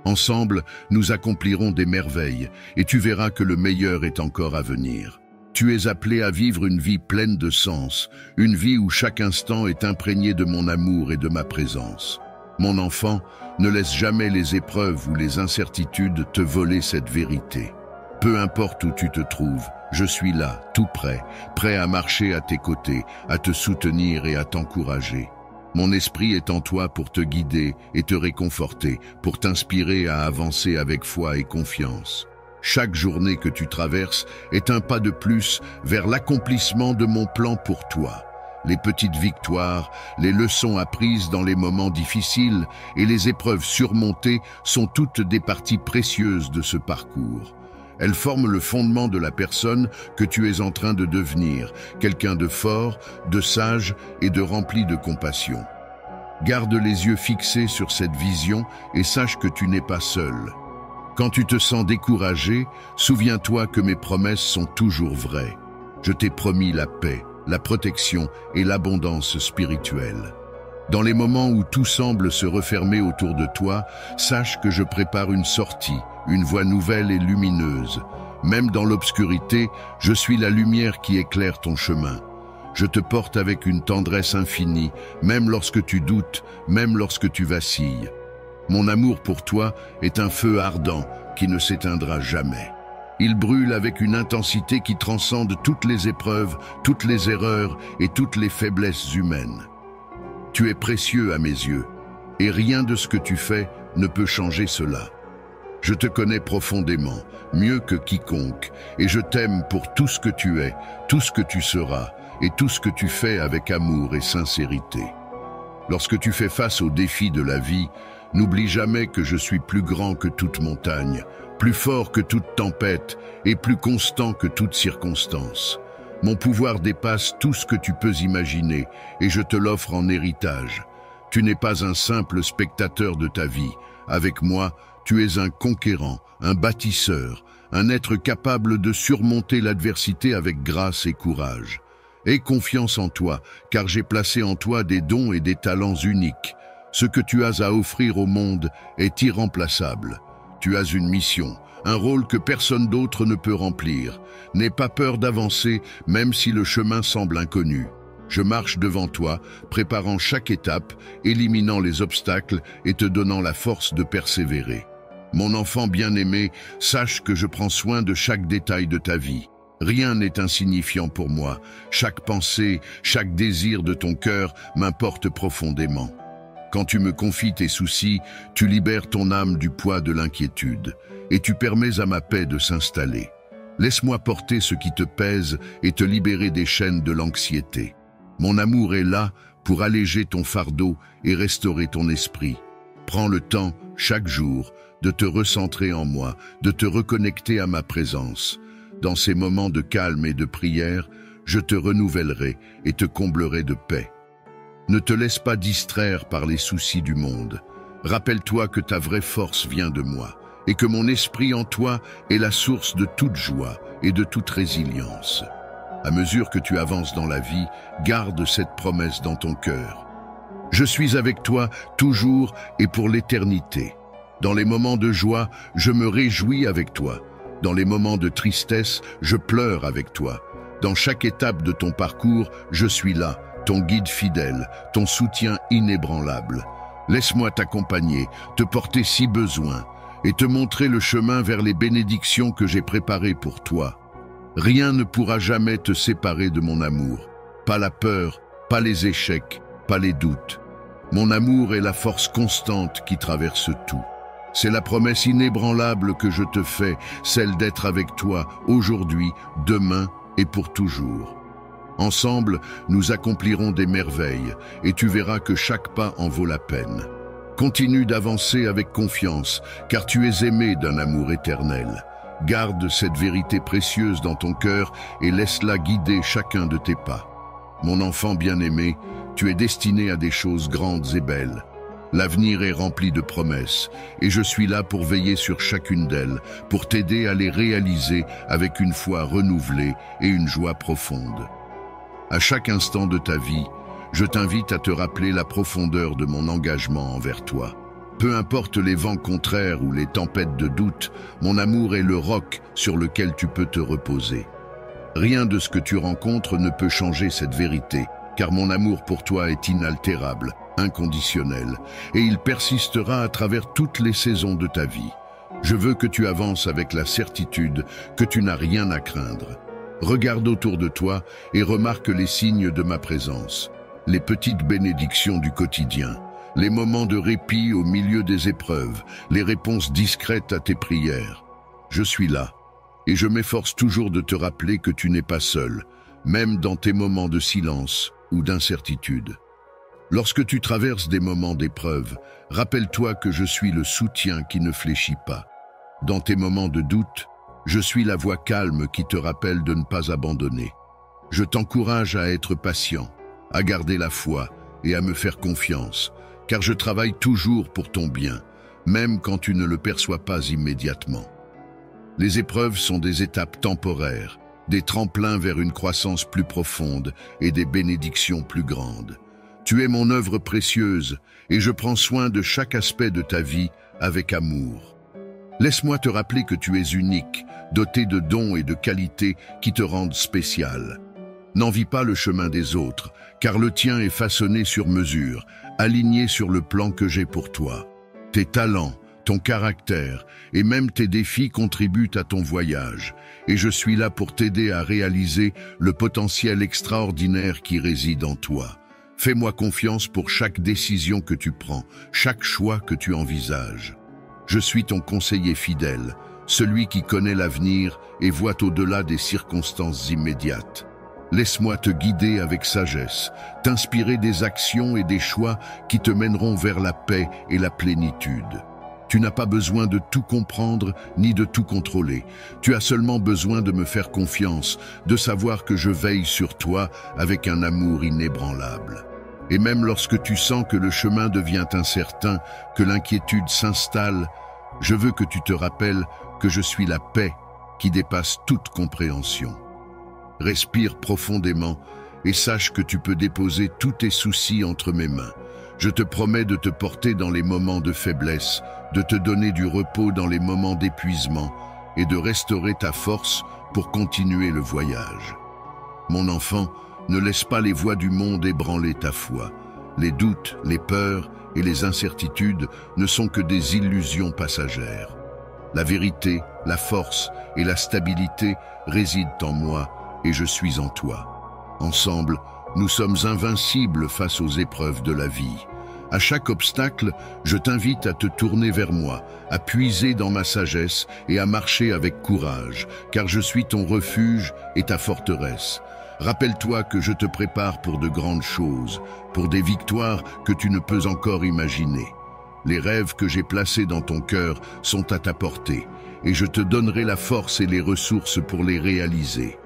Ensemble, nous accomplirons des merveilles et tu verras que le meilleur est encore à venir. Tu es appelé à vivre une vie pleine de sens, une vie où chaque instant est imprégné de mon amour et de ma présence. Mon enfant, ne laisse jamais les épreuves ou les incertitudes te voler cette vérité. Peu importe où tu te trouves, je suis là, tout prêt, prêt à marcher à tes côtés, à te soutenir et à t'encourager. Mon esprit est en toi pour te guider et te réconforter, pour t'inspirer à avancer avec foi et confiance. Chaque journée que tu traverses est un pas de plus vers l'accomplissement de mon plan pour toi. Les petites victoires, les leçons apprises dans les moments difficiles et les épreuves surmontées sont toutes des parties précieuses de ce parcours. Elles forment le fondement de la personne que tu es en train de devenir, quelqu'un de fort, de sage et de rempli de compassion. Garde les yeux fixés sur cette vision et sache que tu n'es pas seul. Quand tu te sens découragé, souviens-toi que mes promesses sont toujours vraies. Je t'ai promis la paix, la protection et l'abondance spirituelle. Dans les moments où tout semble se refermer autour de toi, sache que je prépare une sortie, une voie nouvelle et lumineuse. Même dans l'obscurité, je suis la lumière qui éclaire ton chemin. Je te porte avec une tendresse infinie, même lorsque tu doutes, même lorsque tu vacilles. Mon amour pour toi est un feu ardent qui ne s'éteindra jamais. Il brûle avec une intensité qui transcende toutes les épreuves, toutes les erreurs et toutes les faiblesses humaines. Tu es précieux à mes yeux, et rien de ce que tu fais ne peut changer cela. Je te connais profondément, mieux que quiconque, et je t'aime pour tout ce que tu es, tout ce que tu seras, et tout ce que tu fais avec amour et sincérité. Lorsque tu fais face aux défis de la vie, n'oublie jamais que je suis plus grand que toute montagne, plus fort que toute tempête, et plus constant que toute circonstance. Mon pouvoir dépasse tout ce que tu peux imaginer, et je te l'offre en héritage. Tu n'es pas un simple spectateur de ta vie. Avec moi, tu es un conquérant, un bâtisseur, un être capable de surmonter l'adversité avec grâce et courage. Aie confiance en toi, car j'ai placé en toi des dons et des talents uniques. Ce que tu as à offrir au monde est irremplaçable. Tu as une mission, un rôle que personne d'autre ne peut remplir. N'aie pas peur d'avancer, même si le chemin semble inconnu. Je marche devant toi, préparant chaque étape, éliminant les obstacles et te donnant la force de persévérer. Mon enfant bien-aimé, sache que je prends soin de chaque détail de ta vie. Rien n'est insignifiant pour moi. Chaque pensée, chaque désir de ton cœur m'importe profondément. Quand tu me confies tes soucis, tu libères ton âme du poids de l'inquiétude et tu permets à ma paix de s'installer. Laisse-moi porter ce qui te pèse et te libérer des chaînes de l'anxiété. Mon amour est là pour alléger ton fardeau et restaurer ton esprit. Prends le temps, chaque jour, de te recentrer en moi, de te reconnecter à ma présence. Dans ces moments de calme et de prière, je te renouvellerai et te comblerai de paix. Ne te laisse pas distraire par les soucis du monde. Rappelle-toi que ta vraie force vient de moi et que mon esprit en toi est la source de toute joie et de toute résilience. À mesure que tu avances dans la vie, garde cette promesse dans ton cœur. Je suis avec toi toujours et pour l'éternité. Dans les moments de joie, je me réjouis avec toi. Dans les moments de tristesse, je pleure avec toi. Dans chaque étape de ton parcours, je suis là, ton guide fidèle, ton soutien inébranlable. Laisse-moi t'accompagner, te porter si besoin, et te montrer le chemin vers les bénédictions que j'ai préparées pour toi. Rien ne pourra jamais te séparer de mon amour. Pas la peur, pas les échecs, pas les doutes. Mon amour est la force constante qui traverse tout. C'est la promesse inébranlable que je te fais, celle d'être avec toi aujourd'hui, demain et pour toujours. Ensemble, nous accomplirons des merveilles et tu verras que chaque pas en vaut la peine. Continue d'avancer avec confiance, car tu es aimé d'un amour éternel. Garde cette vérité précieuse dans ton cœur et laisse-la guider chacun de tes pas. Mon enfant bien-aimé, tu es destiné à des choses grandes et belles. L'avenir est rempli de promesses, et je suis là pour veiller sur chacune d'elles, pour t'aider à les réaliser avec une foi renouvelée et une joie profonde. À chaque instant de ta vie, je t'invite à te rappeler la profondeur de mon engagement envers toi. Peu importe les vents contraires ou les tempêtes de doute, mon amour est le roc sur lequel tu peux te reposer. Rien de ce que tu rencontres ne peut changer cette vérité, car mon amour pour toi est inaltérable, inconditionnel, et il persistera à travers toutes les saisons de ta vie. Je veux que tu avances avec la certitude que tu n'as rien à craindre. Regarde autour de toi et remarque les signes de ma présence, les petites bénédictions du quotidien, les moments de répit au milieu des épreuves, les réponses discrètes à tes prières. Je suis là, et je m'efforce toujours de te rappeler que tu n'es pas seul, même dans tes moments de silence ou d'incertitude. Lorsque tu traverses des moments d'épreuve, rappelle-toi que je suis le soutien qui ne fléchit pas. Dans tes moments de doute, je suis la voix calme qui te rappelle de ne pas abandonner. Je t'encourage à être patient, à garder la foi et à me faire confiance, car je travaille toujours pour ton bien, même quand tu ne le perçois pas immédiatement. Les épreuves sont des étapes temporaires, des tremplins vers une croissance plus profonde et des bénédictions plus grandes. Tu es mon œuvre précieuse et je prends soin de chaque aspect de ta vie avec amour. Laisse-moi te rappeler que tu es unique, doté de dons et de qualités qui te rendent spécial. N'envie pas le chemin des autres, car le tien est façonné sur mesure, aligné sur le plan que j'ai pour toi. Tes talents, ton caractère et même tes défis contribuent à ton voyage, et je suis là pour t'aider à réaliser le potentiel extraordinaire qui réside en toi. Fais-moi confiance pour chaque décision que tu prends, chaque choix que tu envisages. Je suis ton conseiller fidèle, celui qui connaît l'avenir et voit au-delà des circonstances immédiates. Laisse-moi te guider avec sagesse, t'inspirer des actions et des choix qui te mèneront vers la paix et la plénitude. Tu n'as pas besoin de tout comprendre ni de tout contrôler. Tu as seulement besoin de me faire confiance, de savoir que je veille sur toi avec un amour inébranlable. Et même lorsque tu sens que le chemin devient incertain, que l'inquiétude s'installe, je veux que tu te rappelles que je suis la paix qui dépasse toute compréhension. Respire profondément et sache que tu peux déposer tous tes soucis entre mes mains. Je te promets de te porter dans les moments de faiblesse, de te donner du repos dans les moments d'épuisement et de restaurer ta force pour continuer le voyage. Mon enfant, ne laisse pas les voies du monde ébranler ta foi. Les doutes, les peurs et les incertitudes ne sont que des illusions passagères. La vérité, la force et la stabilité résident en moi et je suis en toi. Ensemble, nous sommes invincibles face aux épreuves de la vie. À chaque obstacle, je t'invite à te tourner vers moi, à puiser dans ma sagesse et à marcher avec courage, car je suis ton refuge et ta forteresse. Rappelle-toi que je te prépare pour de grandes choses, pour des victoires que tu ne peux encore imaginer. Les rêves que j'ai placés dans ton cœur sont à ta portée, et je te donnerai la force et les ressources pour les réaliser.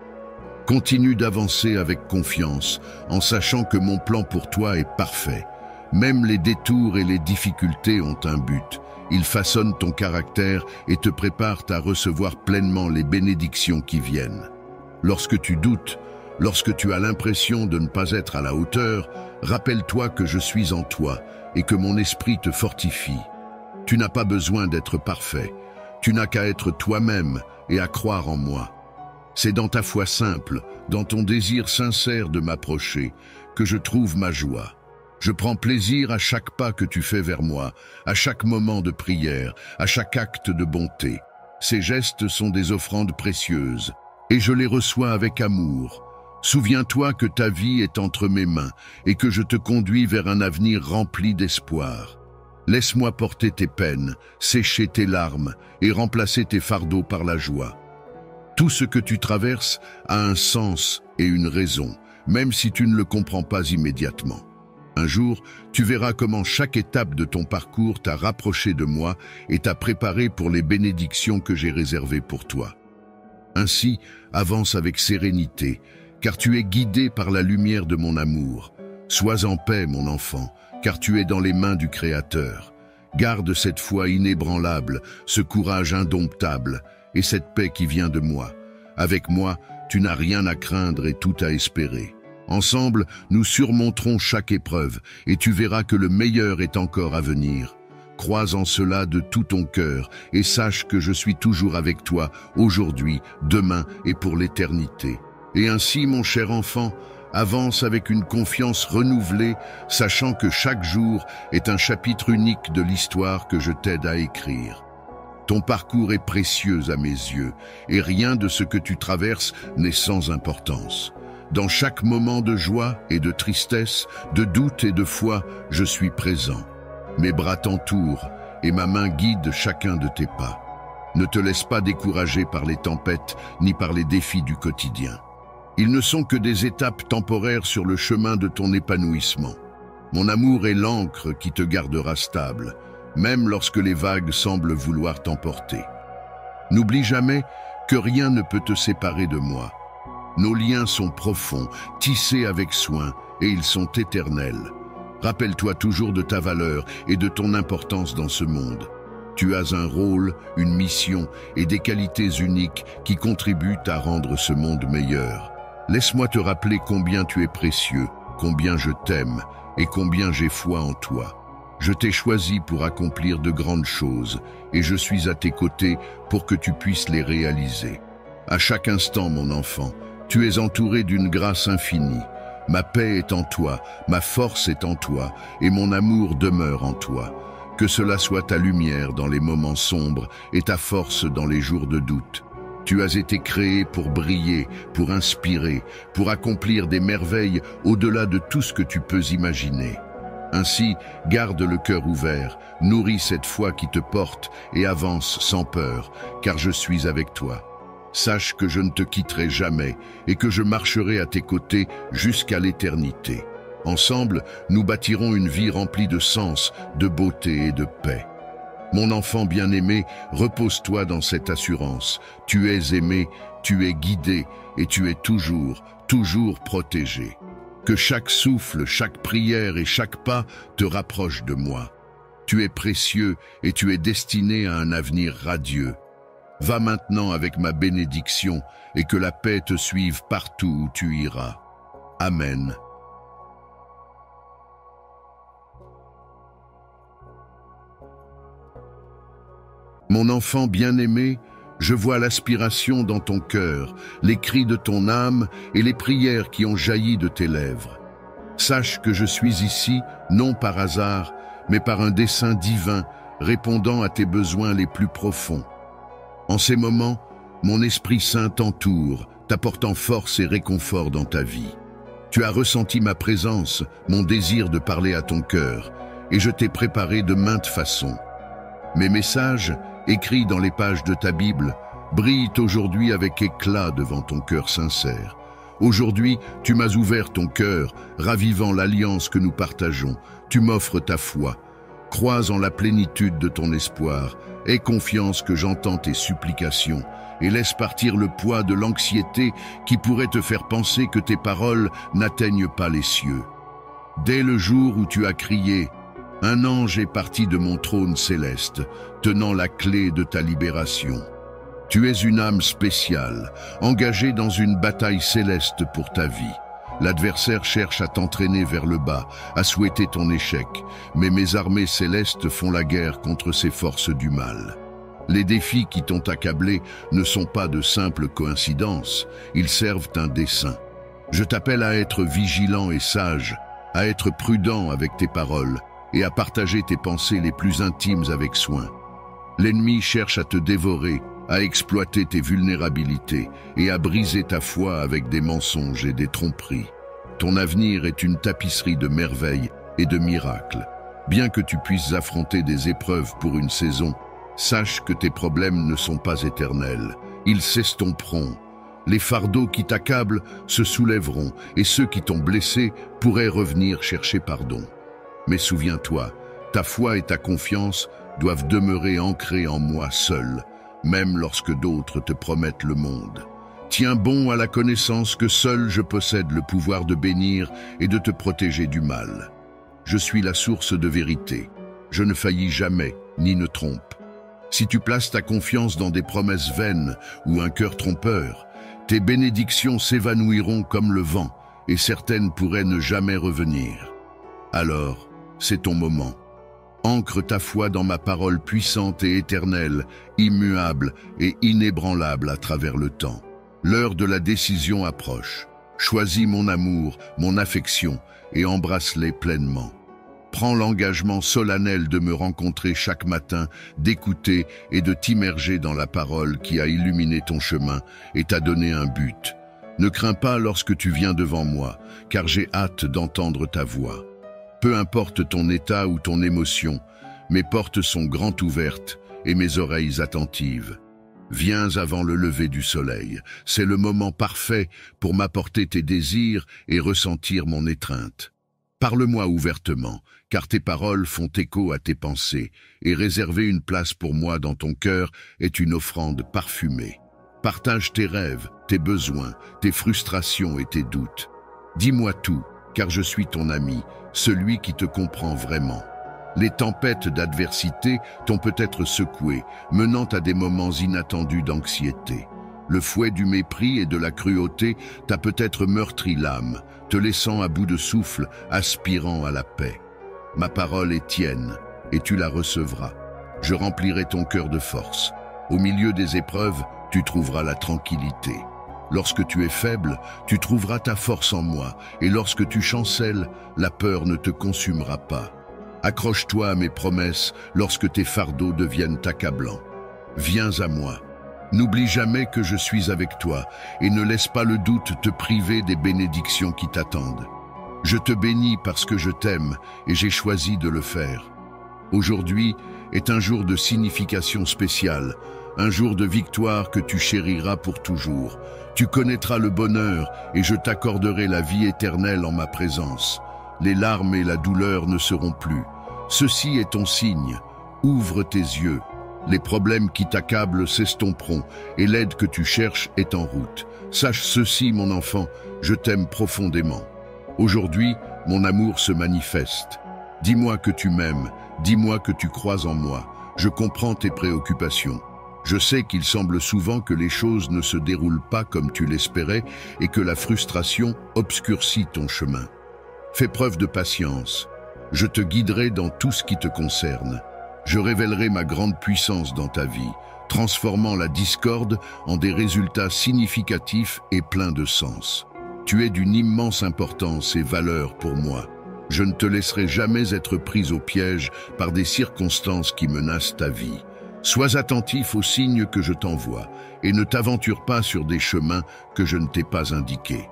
Continue d'avancer avec confiance, en sachant que mon plan pour toi est parfait. Même les détours et les difficultés ont un but. Ils façonnent ton caractère et te préparent à recevoir pleinement les bénédictions qui viennent. Lorsque tu doutes, Lorsque tu as l'impression de ne pas être à la hauteur, rappelle-toi que je suis en toi et que mon esprit te fortifie. Tu n'as pas besoin d'être parfait. Tu n'as qu'à être toi-même et à croire en moi. C'est dans ta foi simple, dans ton désir sincère de m'approcher, que je trouve ma joie. Je prends plaisir à chaque pas que tu fais vers moi, à chaque moment de prière, à chaque acte de bonté. Ces gestes sont des offrandes précieuses, et je les reçois avec amour. Souviens-toi que ta vie est entre mes mains et que je te conduis vers un avenir rempli d'espoir. Laisse-moi porter tes peines, sécher tes larmes et remplacer tes fardeaux par la joie. Tout ce que tu traverses a un sens et une raison, même si tu ne le comprends pas immédiatement. Un jour, tu verras comment chaque étape de ton parcours t'a rapproché de moi et t'a préparé pour les bénédictions que j'ai réservées pour toi. Ainsi, avance avec sérénité, car tu es guidé par la lumière de mon amour. Sois en paix, mon enfant, car tu es dans les mains du Créateur. Garde cette foi inébranlable, ce courage indomptable, et cette paix qui vient de moi. Avec moi, tu n'as rien à craindre et tout à espérer. Ensemble, nous surmonterons chaque épreuve, et tu verras que le meilleur est encore à venir. Crois en cela de tout ton cœur, et sache que je suis toujours avec toi, aujourd'hui, demain et pour l'éternité. Et ainsi, mon cher enfant, avance avec une confiance renouvelée, sachant que chaque jour est un chapitre unique de l'histoire que je t'aide à écrire. Ton parcours est précieux à mes yeux, et rien de ce que tu traverses n'est sans importance. Dans chaque moment de joie et de tristesse, de doute et de foi, je suis présent. Mes bras t'entourent, et ma main guide chacun de tes pas. Ne te laisse pas décourager par les tempêtes, ni par les défis du quotidien. Ils ne sont que des étapes temporaires sur le chemin de ton épanouissement. Mon amour est l'ancre qui te gardera stable, même lorsque les vagues semblent vouloir t'emporter. N'oublie jamais que rien ne peut te séparer de moi. Nos liens sont profonds, tissés avec soin, et ils sont éternels. Rappelle-toi toujours de ta valeur et de ton importance dans ce monde. Tu as un rôle, une mission et des qualités uniques qui contribuent à rendre ce monde meilleur. Laisse-moi te rappeler combien tu es précieux, combien je t'aime et combien j'ai foi en toi. Je t'ai choisi pour accomplir de grandes choses et je suis à tes côtés pour que tu puisses les réaliser. À chaque instant, mon enfant, tu es entouré d'une grâce infinie. Ma paix est en toi, ma force est en toi, et mon amour demeure en toi. Que cela soit ta lumière dans les moments sombres et ta force dans les jours de doute. Tu as été créé pour briller, pour inspirer, pour accomplir des merveilles au-delà de tout ce que tu peux imaginer. Ainsi, garde le cœur ouvert, nourris cette foi qui te porte et avance sans peur, car je suis avec toi. Sache que je ne te quitterai jamais et que je marcherai à tes côtés jusqu'à l'éternité. Ensemble, nous bâtirons une vie remplie de sens, de beauté et de paix. Mon enfant bien-aimé, repose-toi dans cette assurance. Tu es aimé, tu es guidé et tu es toujours, toujours protégé. Que chaque souffle, chaque prière et chaque pas te rapproche de moi. Tu es précieux et tu es destiné à un avenir radieux. Va maintenant avec ma bénédiction et que la paix te suive partout où tu iras. Amen. Mon enfant bien-aimé, je vois l'aspiration dans ton cœur, les cris de ton âme et les prières qui ont jailli de tes lèvres. Sache que je suis ici, non par hasard, mais par un dessein divin répondant à tes besoins les plus profonds. En ces moments, mon Esprit Saint t'entoure, t'apportant force et réconfort dans ta vie. Tu as ressenti ma présence, mon désir de parler à ton cœur, et je t'ai préparé de maintes façons. Mes messages, écrits dans les pages de ta Bible, brillent aujourd'hui avec éclat devant ton cœur sincère. Aujourd'hui, tu m'as ouvert ton cœur, ravivant l'alliance que nous partageons. Tu m'offres ta foi. Crois en la plénitude de ton espoir. Aie confiance que j'entends tes supplications et laisse partir le poids de l'anxiété qui pourrait te faire penser que tes paroles n'atteignent pas les cieux. Dès le jour où tu as crié, un ange est parti de mon trône céleste, tenant la clé de ta libération. Tu es une âme spéciale, engagée dans une bataille céleste pour ta vie. L'adversaire cherche à t'entraîner vers le bas, à souhaiter ton échec, mais mes armées célestes font la guerre contre ces forces du mal. Les défis qui t'ont accablé ne sont pas de simples coïncidences, ils servent un dessein. Je t'appelle à être vigilant et sage, à être prudent avec tes paroles et à partager tes pensées les plus intimes avec soin. L'ennemi cherche à te dévorer, à exploiter tes vulnérabilités et à briser ta foi avec des mensonges et des tromperies. Ton avenir est une tapisserie de merveilles et de miracles. Bien que tu puisses affronter des épreuves pour une saison, sache que tes problèmes ne sont pas éternels. Ils s'estomperont. Les fardeaux qui t'accablent se soulèveront et ceux qui t'ont blessé pourraient revenir chercher pardon. Mais souviens-toi, ta foi et ta confiance doivent demeurer ancrées en moi seul, même lorsque d'autres te promettent le monde. Tiens bon à la connaissance que seul je possède le pouvoir de bénir et de te protéger du mal. Je suis la source de vérité. Je ne faillis jamais, ni ne trompe. Si tu places ta confiance dans des promesses vaines ou un cœur trompeur, tes bénédictions s'évanouiront comme le vent et certaines pourraient ne jamais revenir. Alors, c'est ton moment. Ancre ta foi dans ma parole puissante et éternelle, immuable et inébranlable à travers le temps. L'heure de la décision approche. Choisis mon amour, mon affection et embrasse-les pleinement. Prends l'engagement solennel de me rencontrer chaque matin, d'écouter et de t'immerger dans la parole qui a illuminé ton chemin et t'a donné un but. Ne crains pas lorsque tu viens devant moi, car j'ai hâte d'entendre ta voix. Peu importe ton état ou ton émotion, mes portes sont grand ouvertes et mes oreilles attentives. Viens avant le lever du soleil, c'est le moment parfait pour m'apporter tes désirs et ressentir mon étreinte. Parle-moi ouvertement, car tes paroles font écho à tes pensées, et réserver une place pour moi dans ton cœur est une offrande parfumée. Partage tes rêves, tes besoins, tes frustrations et tes doutes. Dis-moi tout, car je suis ton ami, celui qui te comprend vraiment. Les tempêtes d'adversité t'ont peut-être secoué, menant à des moments inattendus d'anxiété. Le fouet du mépris et de la cruauté t'a peut-être meurtri l'âme, te laissant à bout de souffle, aspirant à la paix. Ma parole est tienne, et tu la recevras. Je remplirai ton cœur de force. Au milieu des épreuves, tu trouveras la tranquillité. Lorsque tu es faible, tu trouveras ta force en moi, et lorsque tu chancelles, la peur ne te consumera pas. Accroche-toi à mes promesses lorsque tes fardeaux deviennent accablants. Viens à moi. N'oublie jamais que je suis avec toi et ne laisse pas le doute te priver des bénédictions qui t'attendent. Je te bénis parce que je t'aime et j'ai choisi de le faire. Aujourd'hui est un jour de signification spéciale, un jour de victoire que tu chériras pour toujours. Tu connaîtras le bonheur et je t'accorderai la vie éternelle en ma présence. Les larmes et la douleur ne seront plus. Ceci est ton signe. Ouvre tes yeux. Les problèmes qui t'accablent s'estomperont et l'aide que tu cherches est en route. Sache ceci, mon enfant, je t'aime profondément. Aujourd'hui, mon amour se manifeste. Dis-moi que tu m'aimes, dis-moi que tu crois en moi. Je comprends tes préoccupations. Je sais qu'il semble souvent que les choses ne se déroulent pas comme tu l'espérais et que la frustration obscurcit ton chemin. Fais preuve de patience. Je te guiderai dans tout ce qui te concerne. Je révélerai ma grande puissance dans ta vie, transformant la discorde en des résultats significatifs et pleins de sens. Tu es d'une immense importance et valeur pour moi. Je ne te laisserai jamais être prise au piège par des circonstances qui menacent ta vie. Sois attentif aux signes que je t'envoie et ne t'aventure pas sur des chemins que je ne t'ai pas indiqués.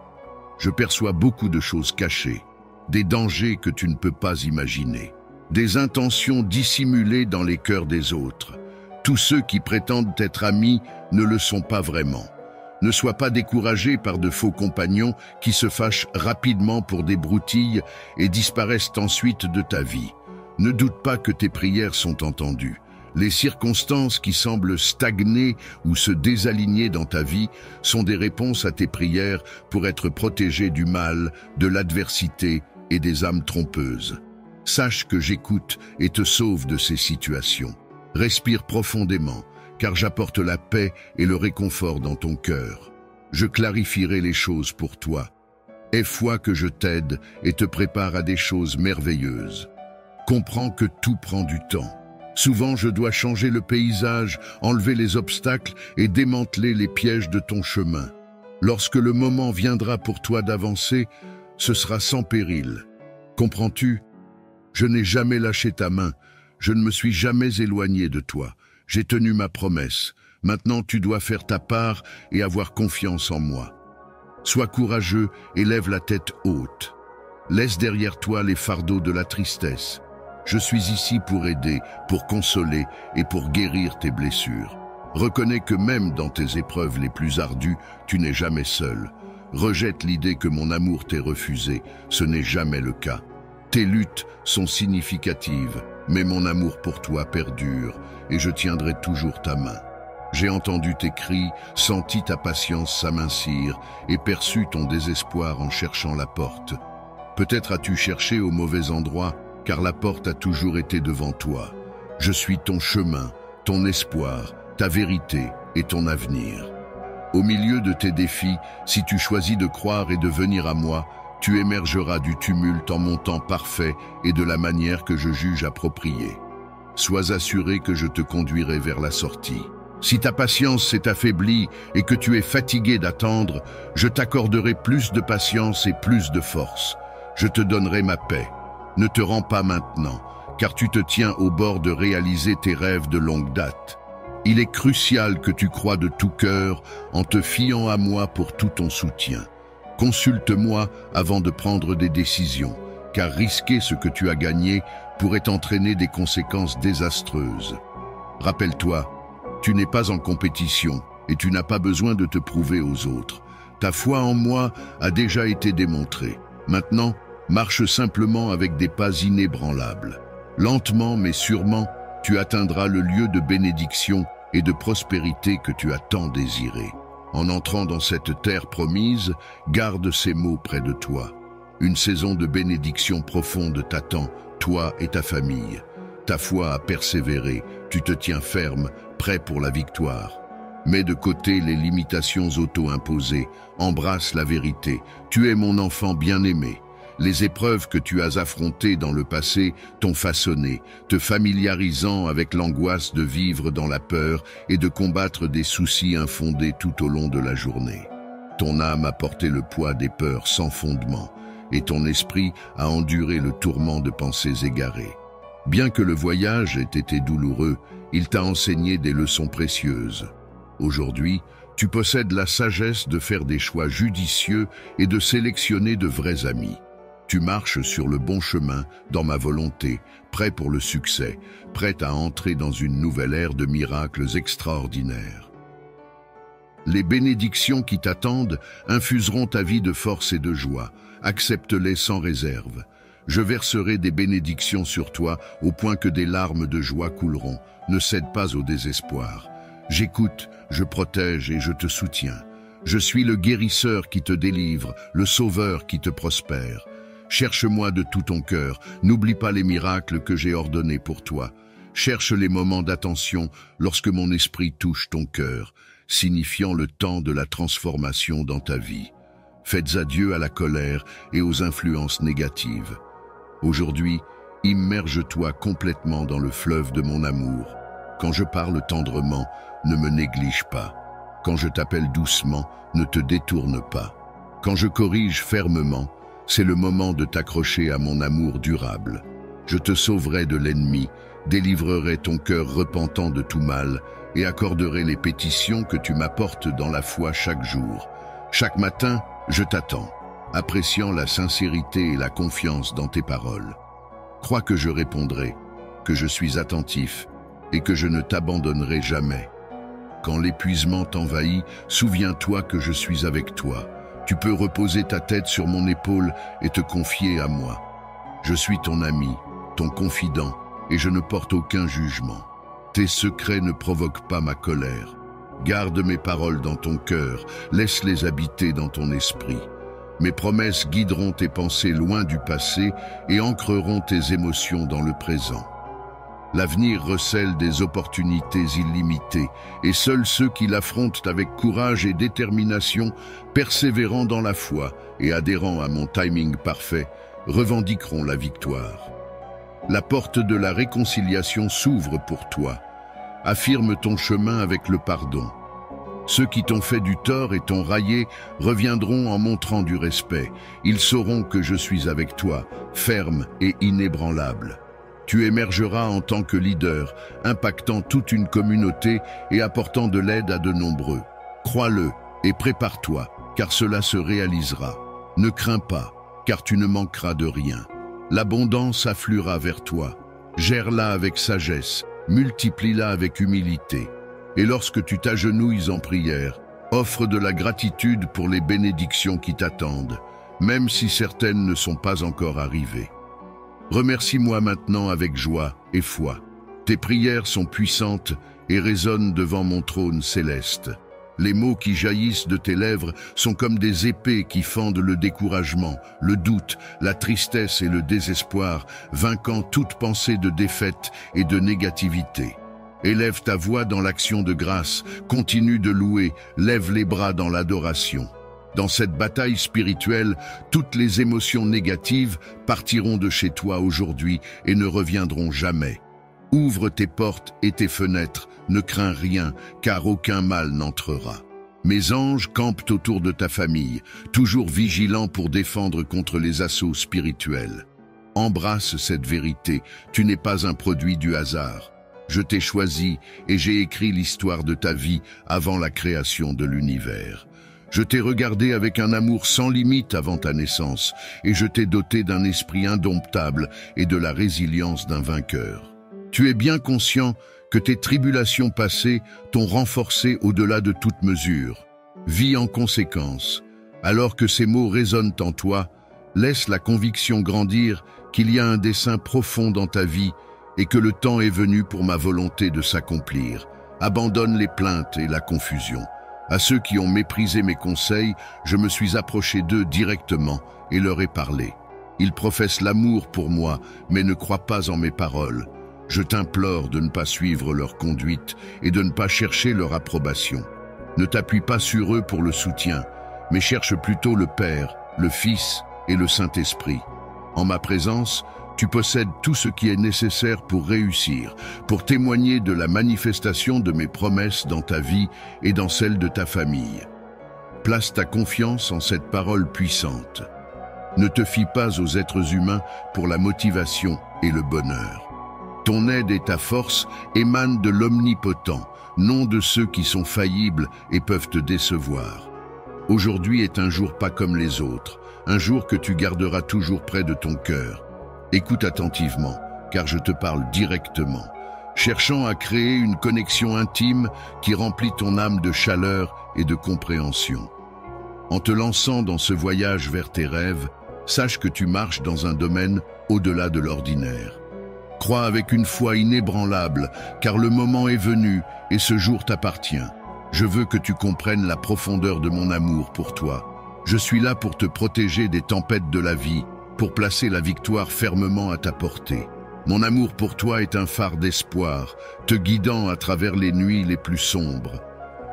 Je perçois beaucoup de choses cachées, des dangers que tu ne peux pas imaginer, des intentions dissimulées dans les cœurs des autres. Tous ceux qui prétendent être amis ne le sont pas vraiment. Ne sois pas découragé par de faux compagnons qui se fâchent rapidement pour des broutilles et disparaissent ensuite de ta vie. Ne doute pas que tes prières sont entendues. Les circonstances qui semblent stagner ou se désaligner dans ta vie sont des réponses à tes prières pour être protégé du mal, de l'adversité et des âmes trompeuses. Sache que j'écoute et te sauve de ces situations. Respire profondément, car j'apporte la paix et le réconfort dans ton cœur. Je clarifierai les choses pour toi. Aie foi que je t'aide et te prépare à des choses merveilleuses. Comprends que tout prend du temps. Souvent, je dois changer le paysage, enlever les obstacles et démanteler les pièges de ton chemin. Lorsque le moment viendra pour toi d'avancer, ce sera sans péril. Comprends-tu? Je n'ai jamais lâché ta main. Je ne me suis jamais éloigné de toi. J'ai tenu ma promesse. Maintenant, tu dois faire ta part et avoir confiance en moi. Sois courageux et lève la tête haute. Laisse derrière toi les fardeaux de la tristesse. Je suis ici pour aider, pour consoler et pour guérir tes blessures. Reconnais que même dans tes épreuves les plus ardues, tu n'es jamais seul. Rejette l'idée que mon amour t'ait refusé, ce n'est jamais le cas. Tes luttes sont significatives, mais mon amour pour toi perdure et je tiendrai toujours ta main. J'ai entendu tes cris, senti ta patience s'amincir et perçu ton désespoir en cherchant la porte. Peut-être as-tu cherché au mauvais endroit, car la porte a toujours été devant toi. Je suis ton chemin, ton espoir, ta vérité et ton avenir. Au milieu de tes défis, si tu choisis de croire et de venir à moi, tu émergeras du tumulte en mon temps parfait et de la manière que je juge appropriée. Sois assuré que je te conduirai vers la sortie. Si ta patience s'est affaiblie et que tu es fatigué d'attendre, je t'accorderai plus de patience et plus de force. Je te donnerai ma paix. Ne te rends pas maintenant, car tu te tiens au bord de réaliser tes rêves de longue date. Il est crucial que tu crois de tout cœur en te fiant à moi pour tout ton soutien. Consulte-moi avant de prendre des décisions, car risquer ce que tu as gagné pourrait entraîner des conséquences désastreuses. Rappelle-toi, tu n'es pas en compétition et tu n'as pas besoin de te prouver aux autres. Ta foi en moi a déjà été démontrée. Maintenant, marche simplement avec des pas inébranlables. Lentement mais sûrement, tu atteindras le lieu de bénédiction et de prospérité que tu as tant désiré. En entrant dans cette terre promise, garde ces mots près de toi. Une saison de bénédiction profonde t'attend, toi et ta famille. Ta foi a persévéré, tu te tiens ferme, prêt pour la victoire. Mets de côté les limitations auto-imposées, embrasse la vérité. Tu es mon enfant bien-aimé. Les épreuves que tu as affrontées dans le passé t'ont façonné, te familiarisant avec l'angoisse de vivre dans la peur et de combattre des soucis infondés tout au long de la journée. Ton âme a porté le poids des peurs sans fondement, et ton esprit a enduré le tourment de pensées égarées. Bien que le voyage ait été douloureux, il t'a enseigné des leçons précieuses. Aujourd'hui, tu possèdes la sagesse de faire des choix judicieux et de sélectionner de vrais amis. Tu marches sur le bon chemin, dans ma volonté, prêt pour le succès, prêt à entrer dans une nouvelle ère de miracles extraordinaires. Les bénédictions qui t'attendent infuseront ta vie de force et de joie. Accepte-les sans réserve. Je verserai des bénédictions sur toi au point que des larmes de joie couleront. Ne cède pas au désespoir. J'écoute, je protège et je te soutiens. Je suis le guérisseur qui te délivre, le sauveur qui te prospère. Cherche-moi de tout ton cœur, n'oublie pas les miracles que j'ai ordonnés pour toi. Cherche les moments d'attention lorsque mon esprit touche ton cœur, signifiant le temps de la transformation dans ta vie. Faites adieu à la colère et aux influences négatives. Aujourd'hui, immerge-toi complètement dans le fleuve de mon amour. Quand je parle tendrement, ne me néglige pas. Quand je t'appelle doucement, ne te détourne pas. Quand je corrige fermement, c'est le moment de t'accrocher à mon amour durable. Je te sauverai de l'ennemi, délivrerai ton cœur repentant de tout mal et accorderai les pétitions que tu m'apportes dans la foi chaque jour. Chaque matin, je t'attends, appréciant la sincérité et la confiance dans tes paroles. Crois que je répondrai, que je suis attentif et que je ne t'abandonnerai jamais. Quand l'épuisement t'envahit, souviens-toi que je suis avec toi. Tu peux reposer ta tête sur mon épaule et te confier à moi. Je suis ton ami, ton confident, et je ne porte aucun jugement. Tes secrets ne provoquent pas ma colère. Garde mes paroles dans ton cœur, laisse-les habiter dans ton esprit. Mes promesses guideront tes pensées loin du passé et ancreront tes émotions dans le présent. L'avenir recèle des opportunités illimitées, et seuls ceux qui l'affrontent avec courage et détermination, persévérant dans la foi et adhérant à mon timing parfait, revendiqueront la victoire. La porte de la réconciliation s'ouvre pour toi. Affirme ton chemin avec le pardon. Ceux qui t'ont fait du tort et t'ont raillé reviendront en montrant du respect. Ils sauront que je suis avec toi, ferme et inébranlable. Tu émergeras en tant que leader, impactant toute une communauté et apportant de l'aide à de nombreux. Crois-le et prépare-toi, car cela se réalisera. Ne crains pas, car tu ne manqueras de rien. L'abondance affluera vers toi. Gère-la avec sagesse, multiplie-la avec humilité. Et lorsque tu t'agenouilles en prière, offre de la gratitude pour les bénédictions qui t'attendent, même si certaines ne sont pas encore arrivées. Remercie-moi maintenant avec joie et foi. Tes prières sont puissantes et résonnent devant mon trône céleste. Les mots qui jaillissent de tes lèvres sont comme des épées qui fendent le découragement, le doute, la tristesse et le désespoir, vainquant toute pensée de défaite et de négativité. Élève ta voix dans l'action de grâce, continue de louer, lève les bras dans l'adoration. Dans cette bataille spirituelle, toutes les émotions négatives partiront de chez toi aujourd'hui et ne reviendront jamais. Ouvre tes portes et tes fenêtres, ne crains rien, car aucun mal n'entrera. Mes anges campent autour de ta famille, toujours vigilants pour défendre contre les assauts spirituels. Embrasse cette vérité, tu n'es pas un produit du hasard. Je t'ai choisi et j'ai écrit l'histoire de ta vie avant la création de l'univers. Je t'ai regardé avec un amour sans limite avant ta naissance et je t'ai doté d'un esprit indomptable et de la résilience d'un vainqueur. Tu es bien conscient que tes tribulations passées t'ont renforcé au-delà de toute mesure. Vis en conséquence. Alors que ces mots résonnent en toi, laisse la conviction grandir qu'il y a un dessein profond dans ta vie et que le temps est venu pour ma volonté de s'accomplir. Abandonne les plaintes et la confusion. À ceux qui ont méprisé mes conseils, je me suis approché d'eux directement et leur ai parlé. Ils professent l'amour pour moi, mais ne croient pas en mes paroles. Je t'implore de ne pas suivre leur conduite et de ne pas chercher leur approbation. Ne t'appuie pas sur eux pour le soutien, mais cherche plutôt le Père, le Fils et le Saint-Esprit. En ma présence, tu possèdes tout ce qui est nécessaire pour réussir, pour témoigner de la manifestation de mes promesses dans ta vie et dans celle de ta famille. Place ta confiance en cette parole puissante. Ne te fie pas aux êtres humains pour la motivation et le bonheur. Ton aide et ta force émanent de l'Omnipotent, non de ceux qui sont faillibles et peuvent te décevoir. Aujourd'hui est un jour pas comme les autres, un jour que tu garderas toujours près de ton cœur. Écoute attentivement, car je te parle directement, cherchant à créer une connexion intime qui remplit ton âme de chaleur et de compréhension. En te lançant dans ce voyage vers tes rêves, sache que tu marches dans un domaine au-delà de l'ordinaire. Crois avec une foi inébranlable, car le moment est venu et ce jour t'appartient. Je veux que tu comprennes la profondeur de mon amour pour toi. Je suis là pour te protéger des tempêtes de la vie, pour placer la victoire fermement à ta portée. Mon amour pour toi est un phare d'espoir, te guidant à travers les nuits les plus sombres.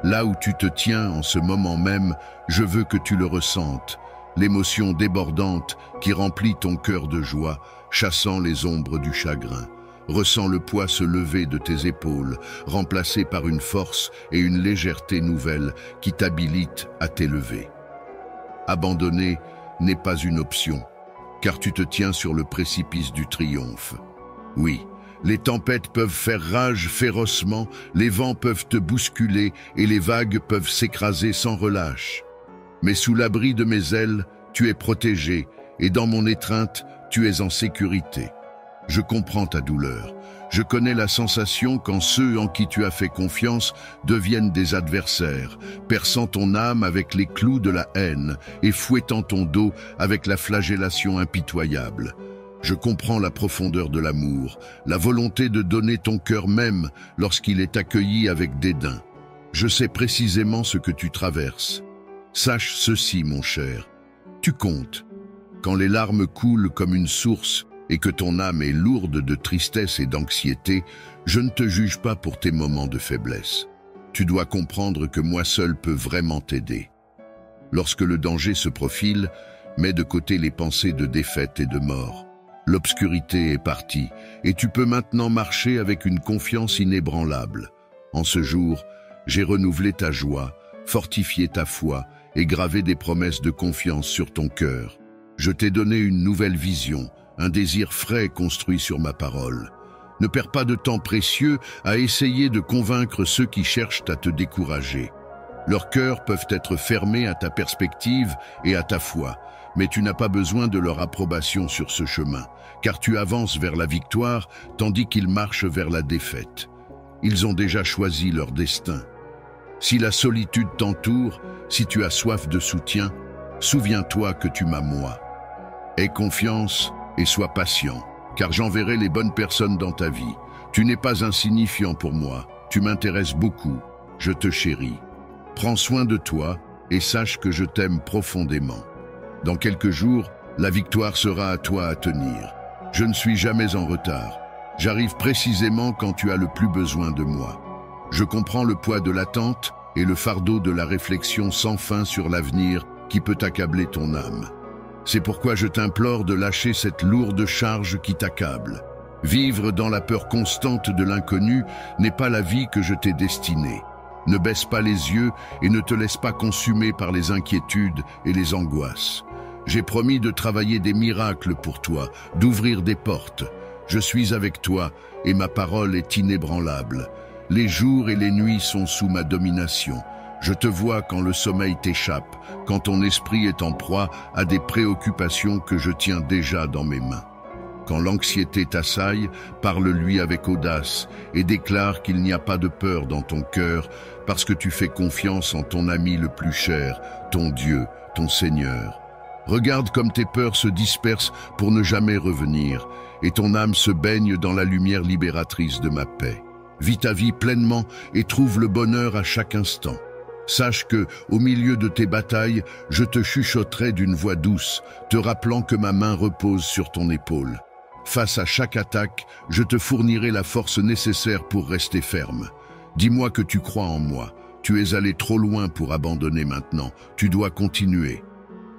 Là où tu te tiens en ce moment même, je veux que tu le ressentes, l'émotion débordante qui remplit ton cœur de joie, chassant les ombres du chagrin. Ressens le poids se lever de tes épaules, remplacé par une force et une légèreté nouvelle qui t'habilitent à t'élever. Abandonner n'est pas une option, car tu te tiens sur le précipice du triomphe. Oui, les tempêtes peuvent faire rage férocement, les vents peuvent te bousculer et les vagues peuvent s'écraser sans relâche. Mais sous l'abri de mes ailes, tu es protégé, et dans mon étreinte, tu es en sécurité. Je comprends ta douleur. Je connais la sensation quand ceux en qui tu as fait confiance deviennent des adversaires, perçant ton âme avec les clous de la haine et fouettant ton dos avec la flagellation impitoyable. Je comprends la profondeur de l'amour, la volonté de donner ton cœur même lorsqu'il est accueilli avec dédain. Je sais précisément ce que tu traverses. Sache ceci, mon cher, tu comptes. Quand les larmes coulent comme une source et que ton âme est lourde de tristesse et d'anxiété, je ne te juge pas pour tes moments de faiblesse. Tu dois comprendre que moi seul peux vraiment t'aider. Lorsque le danger se profile, mets de côté les pensées de défaite et de mort. L'obscurité est partie, et tu peux maintenant marcher avec une confiance inébranlable. En ce jour, j'ai renouvelé ta joie, fortifié ta foi et gravé des promesses de confiance sur ton cœur. Je t'ai donné une nouvelle vision, un désir frais construit sur ma parole. Ne perds pas de temps précieux à essayer de convaincre ceux qui cherchent à te décourager. Leurs cœurs peuvent être fermés à ta perspective et à ta foi, mais tu n'as pas besoin de leur approbation sur ce chemin, car tu avances vers la victoire tandis qu'ils marchent vers la défaite. Ils ont déjà choisi leur destin. Si la solitude t'entoure, si tu as soif de soutien, souviens-toi que tu m'as moi. Aie confiance et sois patient, car j'enverrai les bonnes personnes dans ta vie. Tu n'es pas insignifiant pour moi, tu m'intéresses beaucoup, je te chéris. Prends soin de toi et sache que je t'aime profondément. Dans quelques jours, la victoire sera à toi à tenir. Je ne suis jamais en retard. J'arrive précisément quand tu as le plus besoin de moi. Je comprends le poids de l'attente et le fardeau de la réflexion sans fin sur l'avenir qui peut accabler ton âme. C'est pourquoi je t'implore de lâcher cette lourde charge qui t'accable. Vivre dans la peur constante de l'inconnu n'est pas la vie que je t'ai destinée. Ne baisse pas les yeux et ne te laisse pas consumer par les inquiétudes et les angoisses. J'ai promis de travailler des miracles pour toi, d'ouvrir des portes. Je suis avec toi et ma parole est inébranlable. Les jours et les nuits sont sous ma domination. Je te vois quand le sommeil t'échappe, quand ton esprit est en proie à des préoccupations que je tiens déjà dans mes mains. Quand l'anxiété t'assaille, parle-lui avec audace et déclare qu'il n'y a pas de peur dans ton cœur parce que tu fais confiance en ton ami le plus cher, ton Dieu, ton Seigneur. Regarde comme tes peurs se dispersent pour ne jamais revenir et ton âme se baigne dans la lumière libératrice de ma paix. Vis ta vie pleinement et trouve le bonheur à chaque instant. Sache que, au milieu de tes batailles, je te chuchoterai d'une voix douce, te rappelant que ma main repose sur ton épaule. Face à chaque attaque, je te fournirai la force nécessaire pour rester ferme. Dis-moi que tu crois en moi. Tu es allé trop loin pour abandonner maintenant. Tu dois continuer.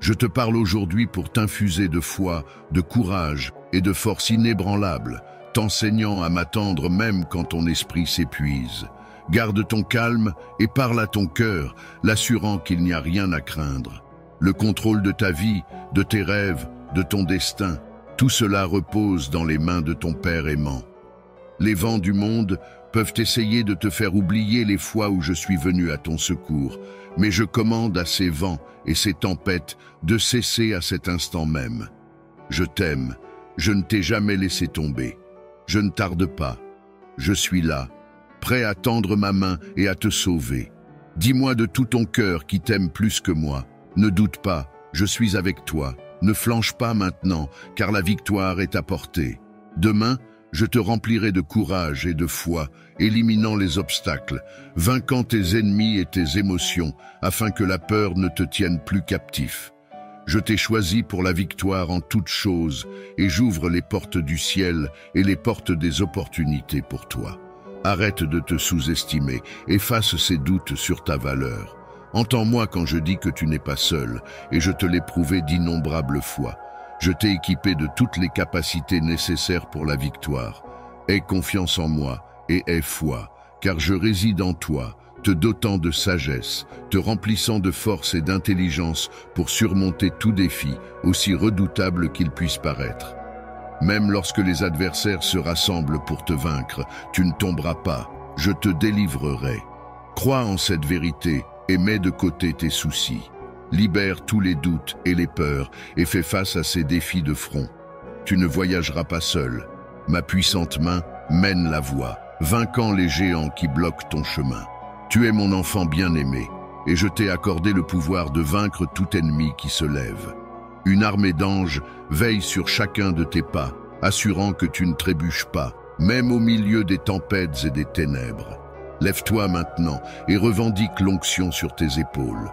Je te parle aujourd'hui pour t'infuser de foi, de courage et de force inébranlable, t'enseignant à m'attendre même quand ton esprit s'épuise. Garde ton calme et parle à ton cœur, l'assurant qu'il n'y a rien à craindre. Le contrôle de ta vie, de tes rêves, de ton destin, tout cela repose dans les mains de ton Père aimant. Les vents du monde peuvent essayer de te faire oublier les fois où je suis venu à ton secours, mais je commande à ces vents et ces tempêtes de cesser à cet instant même. Je t'aime, je ne t'ai jamais laissé tomber. Je ne tarde pas, je suis là, prêt à tendre ma main et à te sauver. Dis-moi de tout ton cœur qui t'aime plus que moi. Ne doute pas, je suis avec toi. Ne flanche pas maintenant, car la victoire est à portée. Demain, je te remplirai de courage et de foi, éliminant les obstacles, vainquant tes ennemis et tes émotions, afin que la peur ne te tienne plus captif. Je t'ai choisi pour la victoire en toutes choses, et j'ouvre les portes du ciel et les portes des opportunités pour toi. Arrête de te sous-estimer, efface ces doutes sur ta valeur. Entends-moi quand je dis que tu n'es pas seul, et je te l'ai prouvé d'innombrables fois. Je t'ai équipé de toutes les capacités nécessaires pour la victoire. Aie confiance en moi et aie foi, car je réside en toi, te dotant de sagesse, te remplissant de force et d'intelligence pour surmonter tout défi, aussi redoutable qu'il puisse paraître. Même lorsque les adversaires se rassemblent pour te vaincre, tu ne tomberas pas, je te délivrerai. Crois en cette vérité et mets de côté tes soucis. Libère tous les doutes et les peurs et fais face à ces défis de front. Tu ne voyageras pas seul. Ma puissante main mène la voie, vainquant les géants qui bloquent ton chemin. Tu es mon enfant bien-aimé, et je t'ai accordé le pouvoir de vaincre tout ennemi qui se lève. Une armée d'anges veille sur chacun de tes pas, assurant que tu ne trébuches pas, même au milieu des tempêtes et des ténèbres. Lève-toi maintenant et revendique l'onction sur tes épaules.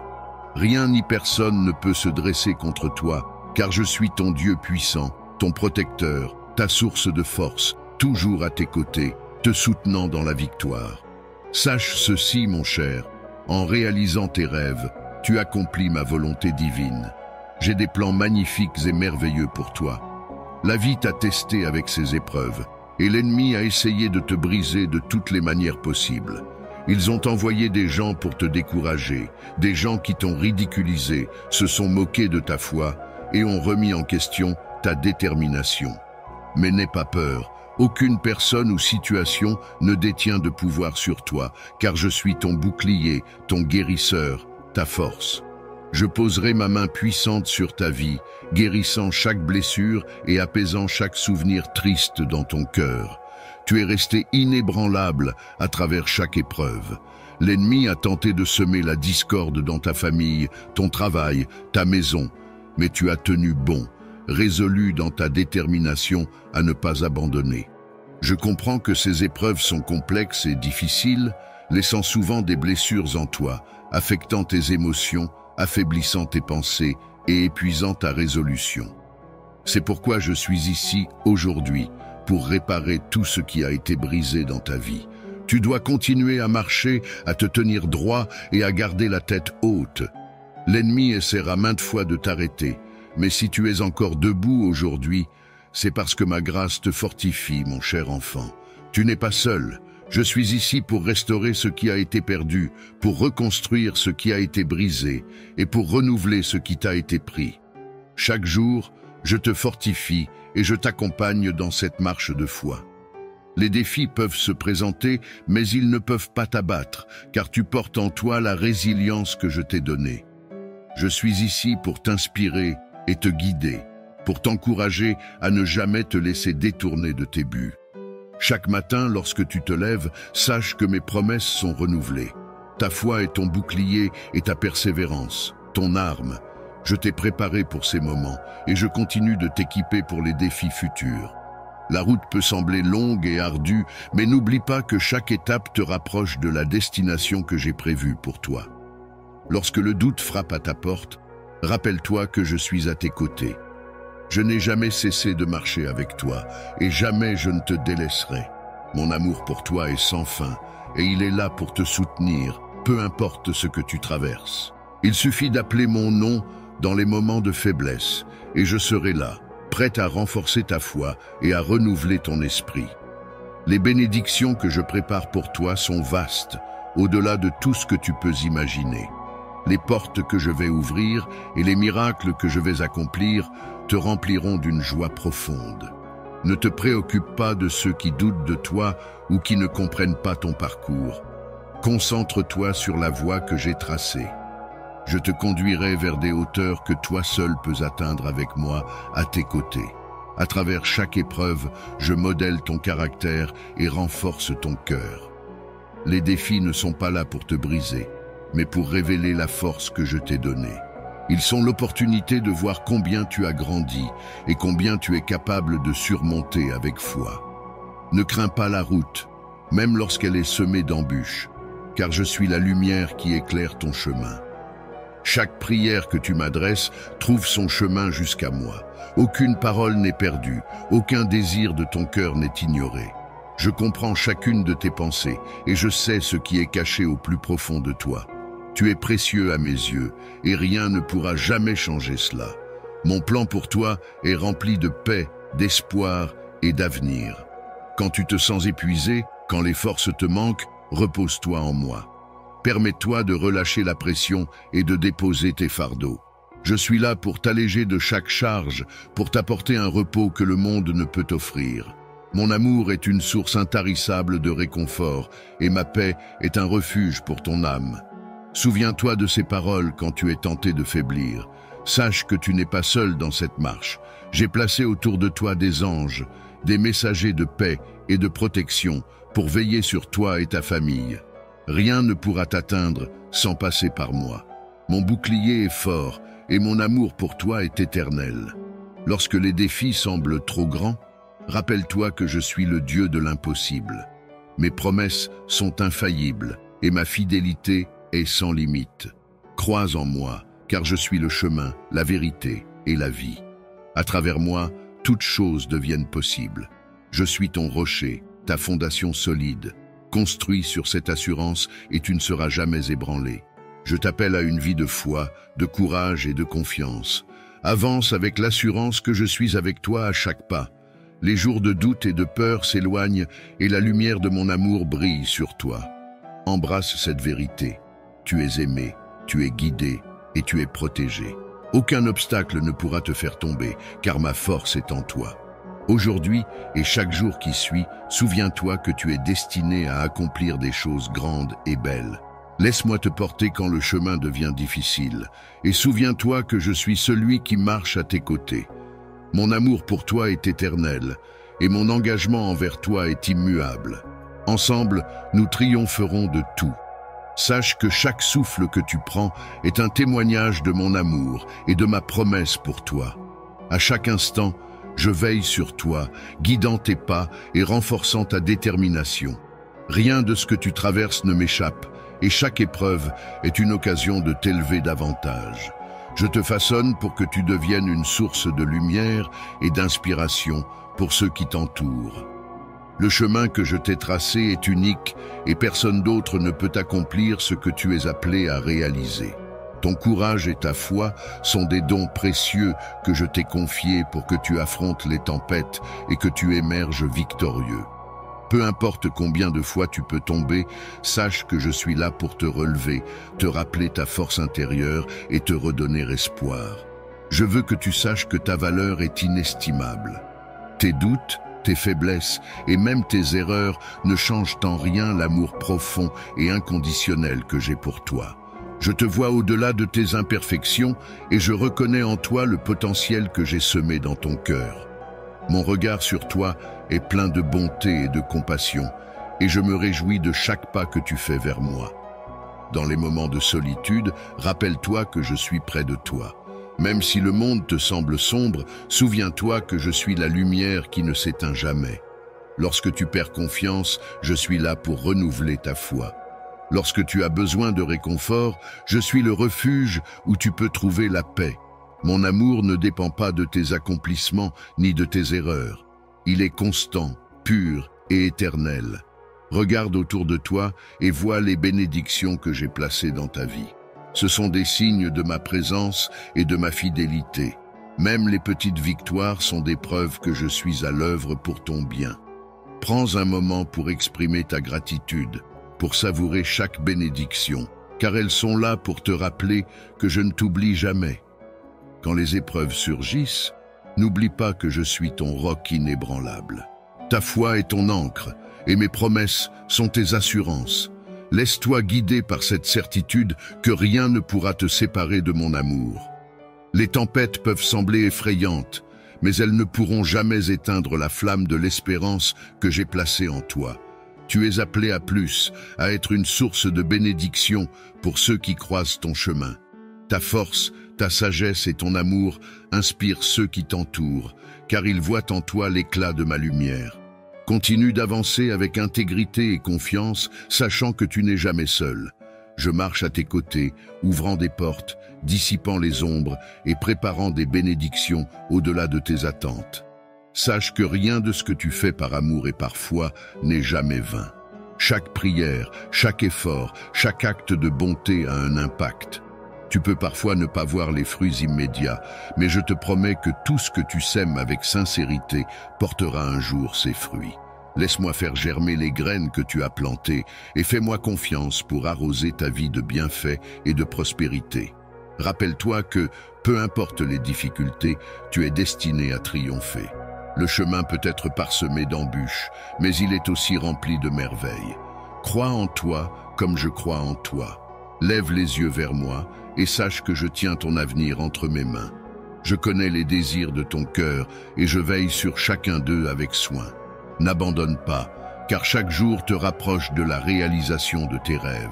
Rien ni personne ne peut se dresser contre toi, car je suis ton Dieu puissant, ton protecteur, ta source de force, toujours à tes côtés, te soutenant dans la victoire. Sache ceci, mon cher, en réalisant tes rêves, tu accomplis ma volonté divine. J'ai des plans magnifiques et merveilleux pour toi. La vie t'a testé avec ses épreuves, et l'ennemi a essayé de te briser de toutes les manières possibles. Ils ont envoyé des gens pour te décourager, des gens qui t'ont ridiculisé, se sont moqués de ta foi et ont remis en question ta détermination. Mais n'aie pas peur, aucune personne ou situation ne détient de pouvoir sur toi, car je suis ton bouclier, ton guérisseur, ta force. Je poserai ma main puissante sur ta vie, guérissant chaque blessure et apaisant chaque souvenir triste dans ton cœur. Tu es resté inébranlable à travers chaque épreuve. L'ennemi a tenté de semer la discorde dans ta famille, ton travail, ta maison, mais tu as tenu bon, résolu dans ta détermination à ne pas abandonner. Je comprends que ces épreuves sont complexes et difficiles, laissant souvent des blessures en toi, affectant tes émotions, affaiblissant tes pensées et épuisant ta résolution. C'est pourquoi je suis ici aujourd'hui, pour réparer tout ce qui a été brisé dans ta vie. Tu dois continuer à marcher, à te tenir droit et à garder la tête haute. L'ennemi essaiera maintes fois de t'arrêter, mais si tu es encore debout aujourd'hui, c'est parce que ma grâce te fortifie, mon cher enfant. Tu n'es pas seul. Je suis ici pour restaurer ce qui a été perdu, pour reconstruire ce qui a été brisé et pour renouveler ce qui t'a été pris. Chaque jour, je te fortifie et je t'accompagne dans cette marche de foi. Les défis peuvent se présenter, mais ils ne peuvent pas t'abattre, car tu portes en toi la résilience que je t'ai donnée. Je suis ici pour t'inspirer et te guider, pour t'encourager à ne jamais te laisser détourner de tes buts. Chaque matin, lorsque tu te lèves, sache que mes promesses sont renouvelées. Ta foi est ton bouclier et ta persévérance, ton arme. Je t'ai préparé pour ces moments et je continue de t'équiper pour les défis futurs. La route peut sembler longue et ardue, mais n'oublie pas que chaque étape te rapproche de la destination que j'ai prévue pour toi. Lorsque le doute frappe à ta porte, rappelle-toi que je suis à tes côtés. Je n'ai jamais cessé de marcher avec toi et jamais je ne te délaisserai. Mon amour pour toi est sans fin et il est là pour te soutenir, peu importe ce que tu traverses. Il suffit d'appeler mon nom dans les moments de faiblesse et je serai là, prête à renforcer ta foi et à renouveler ton esprit. Les bénédictions que je prépare pour toi sont vastes, au-delà de tout ce que tu peux imaginer. Les portes que je vais ouvrir et les miracles que je vais accomplir te rempliront d'une joie profonde. Ne te préoccupe pas de ceux qui doutent de toi ou qui ne comprennent pas ton parcours. Concentre-toi sur la voie que j'ai tracée. Je te conduirai vers des hauteurs que toi seul peux atteindre avec moi à tes côtés. À travers chaque épreuve, je modèle ton caractère et renforce ton cœur. Les défis ne sont pas là pour te briser, mais pour révéler la force que je t'ai donnée. Ils sont l'opportunité de voir combien tu as grandi et combien tu es capable de surmonter avec foi. Ne crains pas la route, même lorsqu'elle est semée d'embûches, car je suis la lumière qui éclaire ton chemin. Chaque prière que tu m'adresses trouve son chemin jusqu'à moi. Aucune parole n'est perdue, aucun désir de ton cœur n'est ignoré. Je comprends chacune de tes pensées et je sais ce qui est caché au plus profond de toi. Tu es précieux à mes yeux et rien ne pourra jamais changer cela. Mon plan pour toi est rempli de paix, d'espoir et d'avenir. Quand tu te sens épuisé, quand les forces te manquent, repose-toi en moi. Permets-toi de relâcher la pression et de déposer tes fardeaux. Je suis là pour t'alléger de chaque charge, pour t'apporter un repos que le monde ne peut offrir. Mon amour est une source intarissable de réconfort et ma paix est un refuge pour ton âme. Souviens-toi de ces paroles quand tu es tenté de faiblir. Sache que tu n'es pas seul dans cette marche. J'ai placé autour de toi des anges, des messagers de paix et de protection pour veiller sur toi et ta famille. Rien ne pourra t'atteindre sans passer par moi. Mon bouclier est fort et mon amour pour toi est éternel. Lorsque les défis semblent trop grands, rappelle-toi que je suis le Dieu de l'impossible. Mes promesses sont infaillibles et ma fidélité est sans limite. Crois en moi, car je suis le chemin, la vérité et la vie. À travers moi, toutes choses deviennent possibles. Je suis ton rocher, ta fondation solide. Construis sur cette assurance et tu ne seras jamais ébranlé. Je t'appelle à une vie de foi, de courage et de confiance. Avance avec l'assurance que je suis avec toi à chaque pas. Les jours de doute et de peur s'éloignent et la lumière de mon amour brille sur toi. Embrasse cette vérité. Tu es aimé, tu es guidé et tu es protégé. Aucun obstacle ne pourra te faire tomber, car ma force est en toi. Aujourd'hui et chaque jour qui suit, souviens-toi que tu es destiné à accomplir des choses grandes et belles. Laisse-moi te porter quand le chemin devient difficile, et souviens-toi que je suis celui qui marche à tes côtés. Mon amour pour toi est éternel, et mon engagement envers toi est immuable. Ensemble, nous triompherons de tout. Sache que chaque souffle que tu prends est un témoignage de mon amour et de ma promesse pour toi. À chaque instant, je veille sur toi, guidant tes pas et renforçant ta détermination. Rien de ce que tu traverses ne m'échappe, et chaque épreuve est une occasion de t'élever davantage. Je te façonne pour que tu deviennes une source de lumière et d'inspiration pour ceux qui t'entourent. Le chemin que je t'ai tracé est unique et personne d'autre ne peut accomplir ce que tu es appelé à réaliser. Ton courage et ta foi sont des dons précieux que je t'ai confiés pour que tu affrontes les tempêtes et que tu émerges victorieux. Peu importe combien de fois tu peux tomber, sache que je suis là pour te relever, te rappeler ta force intérieure et te redonner espoir. Je veux que tu saches que ta valeur est inestimable. Tes doutes, tes faiblesses et même tes erreurs ne changent en rien l'amour profond et inconditionnel que j'ai pour toi. Je te vois au-delà de tes imperfections et je reconnais en toi le potentiel que j'ai semé dans ton cœur. Mon regard sur toi est plein de bonté et de compassion et je me réjouis de chaque pas que tu fais vers moi. Dans les moments de solitude, rappelle-toi que je suis près de toi. Même si le monde te semble sombre, souviens-toi que je suis la lumière qui ne s'éteint jamais. Lorsque tu perds confiance, je suis là pour renouveler ta foi. Lorsque tu as besoin de réconfort, je suis le refuge où tu peux trouver la paix. Mon amour ne dépend pas de tes accomplissements ni de tes erreurs. Il est constant, pur et éternel. Regarde autour de toi et vois les bénédictions que j'ai placées dans ta vie. Ce sont des signes de ma présence et de ma fidélité. Même les petites victoires sont des preuves que je suis à l'œuvre pour ton bien. Prends un moment pour exprimer ta gratitude, pour savourer chaque bénédiction, car elles sont là pour te rappeler que je ne t'oublie jamais. Quand les épreuves surgissent, n'oublie pas que je suis ton roc inébranlable. Ta foi est ton ancre, et mes promesses sont tes assurances. Laisse-toi guider par cette certitude que rien ne pourra te séparer de mon amour. Les tempêtes peuvent sembler effrayantes, mais elles ne pourront jamais éteindre la flamme de l'espérance que j'ai placée en toi. Tu es appelé à plus, à être une source de bénédiction pour ceux qui croisent ton chemin. Ta force, ta sagesse et ton amour inspirent ceux qui t'entourent, car ils voient en toi l'éclat de ma lumière. Continue d'avancer avec intégrité et confiance, sachant que tu n'es jamais seul. Je marche à tes côtés, ouvrant des portes, dissipant les ombres et préparant des bénédictions au-delà de tes attentes. Sache que rien de ce que tu fais par amour et par foi n'est jamais vain. Chaque prière, chaque effort, chaque acte de bonté a un impact. Tu peux parfois ne pas voir les fruits immédiats, mais je te promets que tout ce que tu sèmes avec sincérité portera un jour ses fruits. Laisse-moi faire germer les graines que tu as plantées et fais-moi confiance pour arroser ta vie de bienfaits et de prospérité. Rappelle-toi que, peu importe les difficultés, tu es destiné à triompher. Le chemin peut être parsemé d'embûches, mais il est aussi rempli de merveilles. Crois en toi comme je crois en toi. Lève les yeux vers moi et sache que je tiens ton avenir entre mes mains. Je connais les désirs de ton cœur et je veille sur chacun d'eux avec soin. N'abandonne pas, car chaque jour te rapproche de la réalisation de tes rêves.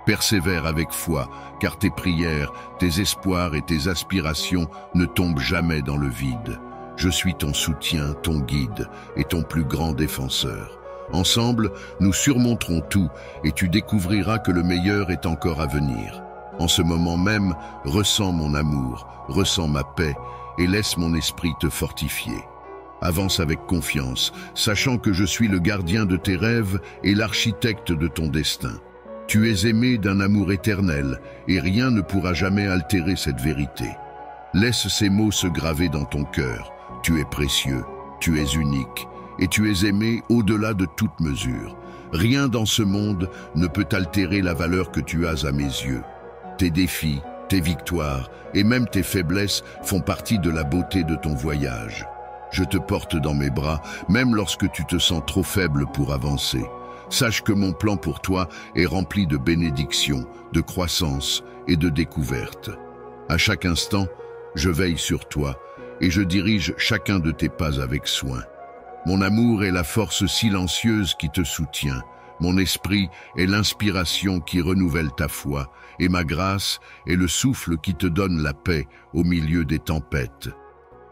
Persévère avec foi, car tes prières, tes espoirs et tes aspirations ne tombent jamais dans le vide. Je suis ton soutien, ton guide et ton plus grand défenseur. Ensemble, nous surmonterons tout et tu découvriras que le meilleur est encore à venir. En ce moment même, ressens mon amour, ressens ma paix et laisse mon esprit te fortifier. Avance avec confiance, sachant que je suis le gardien de tes rêves et l'architecte de ton destin. Tu es aimé d'un amour éternel, et rien ne pourra jamais altérer cette vérité. Laisse ces mots se graver dans ton cœur. Tu es précieux, tu es unique, et tu es aimé au-delà de toute mesure. Rien dans ce monde ne peut altérer la valeur que tu as à mes yeux. Tes défis, tes victoires et même tes faiblesses font partie de la beauté de ton voyage. Je te porte dans mes bras, même lorsque tu te sens trop faible pour avancer. Sache que mon plan pour toi est rempli de bénédictions, de croissance et de découvertes. À chaque instant, je veille sur toi et je dirige chacun de tes pas avec soin. Mon amour est la force silencieuse qui te soutient. Mon esprit est l'inspiration qui renouvelle ta foi, et ma grâce est le souffle qui te donne la paix au milieu des tempêtes.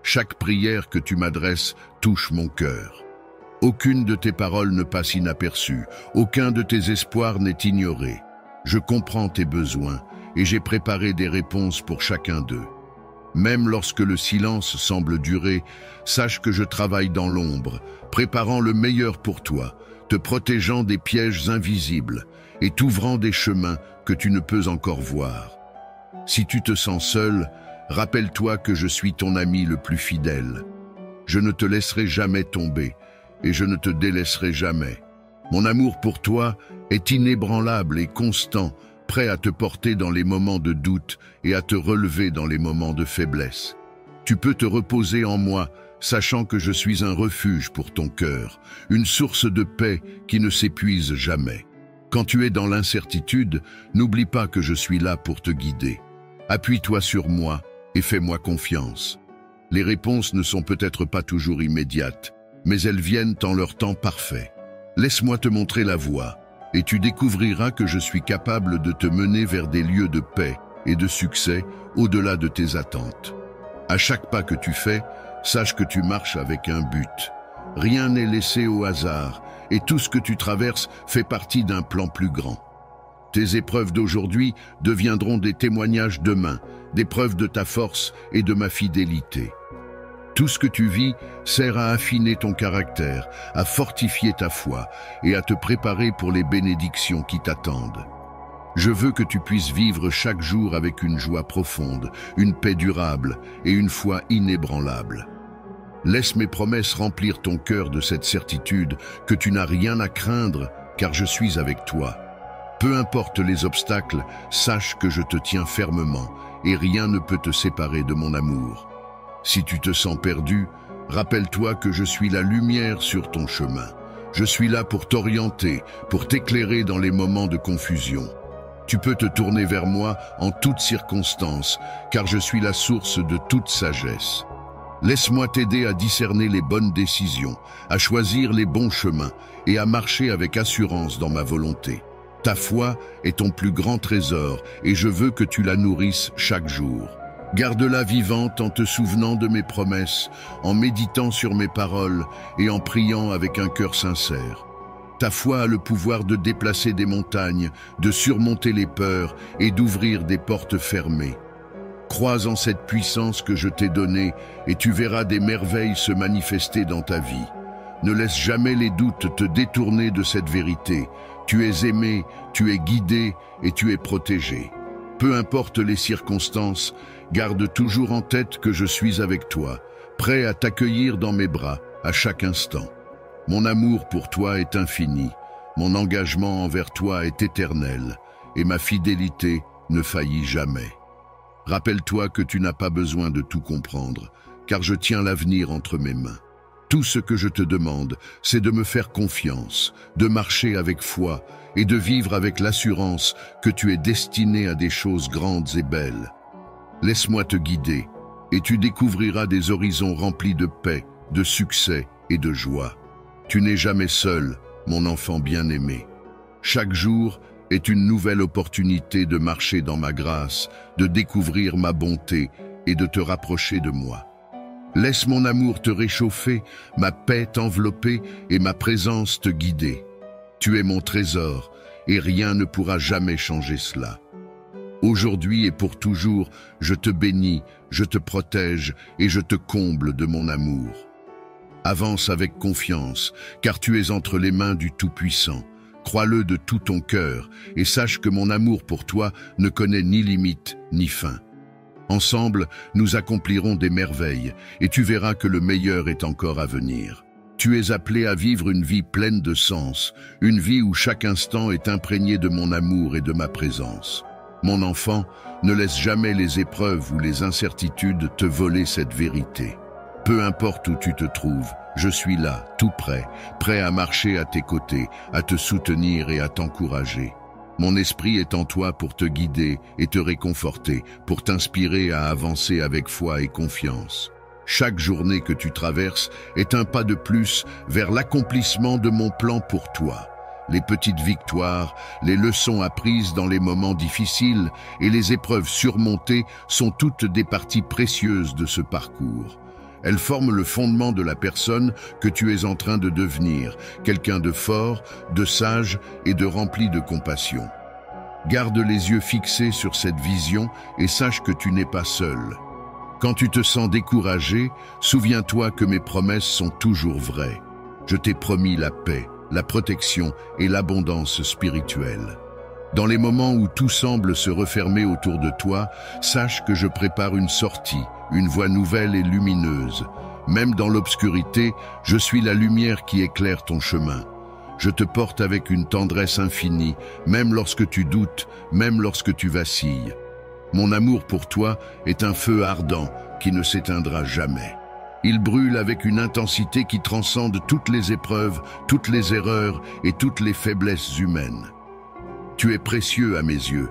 Chaque prière que tu m'adresses touche mon cœur. Aucune de tes paroles ne passe inaperçue, aucun de tes espoirs n'est ignoré. Je comprends tes besoins et j'ai préparé des réponses pour chacun d'eux. Même lorsque le silence semble durer, sache que je travaille dans l'ombre, préparant le meilleur pour toi, te protégeant des pièges invisibles et t'ouvrant des chemins que tu ne peux encore voir. Si tu te sens seul, rappelle-toi que je suis ton ami le plus fidèle. Je ne te laisserai jamais tomber et je ne te délaisserai jamais. Mon amour pour toi est inébranlable et constant, prêt à te porter dans les moments de doute et à te relever dans les moments de faiblesse. Tu peux te reposer en moi, sachant que je suis un refuge pour ton cœur, une source de paix qui ne s'épuise jamais. Quand tu es dans l'incertitude, n'oublie pas que je suis là pour te guider. Appuie-toi sur moi et fais-moi confiance. Les réponses ne sont peut-être pas toujours immédiates, mais elles viennent en leur temps parfait. Laisse-moi te montrer la voie, et tu découvriras que je suis capable de te mener vers des lieux de paix et de succès au-delà de tes attentes. À chaque pas que tu fais, sache que tu marches avec un but. Rien n'est laissé au hasard, et tout ce que tu traverses fait partie d'un plan plus grand. Tes épreuves d'aujourd'hui deviendront des témoignages demain, des preuves de ta force et de ma fidélité. Tout ce que tu vis sert à affiner ton caractère, à fortifier ta foi et à te préparer pour les bénédictions qui t'attendent. Je veux que tu puisses vivre chaque jour avec une joie profonde, une paix durable et une foi inébranlable. Laisse mes promesses remplir ton cœur de cette certitude que tu n'as rien à craindre car je suis avec toi. Peu importe les obstacles, sache que je te tiens fermement et rien ne peut te séparer de mon amour. Si tu te sens perdu, rappelle-toi que je suis la lumière sur ton chemin. Je suis là pour t'orienter, pour t'éclairer dans les moments de confusion. Tu peux te tourner vers moi en toutes circonstances, car je suis la source de toute sagesse. Laisse-moi t'aider à discerner les bonnes décisions, à choisir les bons chemins et à marcher avec assurance dans ma volonté. Ta foi est ton plus grand trésor et je veux que tu la nourrisses chaque jour. Garde-la vivante en te souvenant de mes promesses, en méditant sur mes paroles et en priant avec un cœur sincère. Ta foi a le pouvoir de déplacer des montagnes, de surmonter les peurs et d'ouvrir des portes fermées. Crois en cette puissance que je t'ai donnée et tu verras des merveilles se manifester dans ta vie. Ne laisse jamais les doutes te détourner de cette vérité. Tu es aimé, tu es guidé et tu es protégé. Peu importe les circonstances, garde toujours en tête que je suis avec toi, prêt à t'accueillir dans mes bras à chaque instant. Mon amour pour toi est infini, mon engagement envers toi est éternel, et ma fidélité ne faillit jamais. Rappelle-toi que tu n'as pas besoin de tout comprendre, car je tiens l'avenir entre mes mains. Tout ce que je te demande, c'est de me faire confiance, de marcher avec foi et de vivre avec l'assurance que tu es destiné à des choses grandes et belles. Laisse-moi te guider, et tu découvriras des horizons remplis de paix, de succès et de joie. Tu n'es jamais seul, mon enfant bien-aimé. Chaque jour est une nouvelle opportunité de marcher dans ma grâce, de découvrir ma bonté et de te rapprocher de moi. Laisse mon amour te réchauffer, ma paix t'envelopper et ma présence te guider. Tu es mon trésor et rien ne pourra jamais changer cela. Aujourd'hui et pour toujours, je te bénis, je te protège et je te comble de mon amour. Avance avec confiance, car tu es entre les mains du Tout-Puissant. Crois-le de tout ton cœur, et sache que mon amour pour toi ne connaît ni limite ni fin. Ensemble, nous accomplirons des merveilles, et tu verras que le meilleur est encore à venir. Tu es appelé à vivre une vie pleine de sens, une vie où chaque instant est imprégné de mon amour et de ma présence. Mon enfant, ne laisse jamais les épreuves ou les incertitudes te voler cette vérité. Peu importe où tu te trouves, je suis là, tout prêt, prêt à marcher à tes côtés, à te soutenir et à t'encourager. Mon esprit est en toi pour te guider et te réconforter, pour t'inspirer à avancer avec foi et confiance. Chaque journée que tu traverses est un pas de plus vers l'accomplissement de mon plan pour toi. Les petites victoires, les leçons apprises dans les moments difficiles et les épreuves surmontées sont toutes des parties précieuses de ce parcours. Elles forment le fondement de la personne que tu es en train de devenir, quelqu'un de fort, de sage et de rempli de compassion. Garde les yeux fixés sur cette vision et sache que tu n'es pas seul. Quand tu te sens découragé, souviens-toi que mes promesses sont toujours vraies. Je t'ai promis la paix, la protection et l'abondance spirituelle. Dans les moments où tout semble se refermer autour de toi, sache que je prépare une sortie, une voie nouvelle et lumineuse. Même dans l'obscurité, je suis la lumière qui éclaire ton chemin. Je te porte avec une tendresse infinie, même lorsque tu doutes, même lorsque tu vacilles. Mon amour pour toi est un feu ardent qui ne s'éteindra jamais. Il brûle avec une intensité qui transcende toutes les épreuves, toutes les erreurs et toutes les faiblesses humaines. Tu es précieux à mes yeux,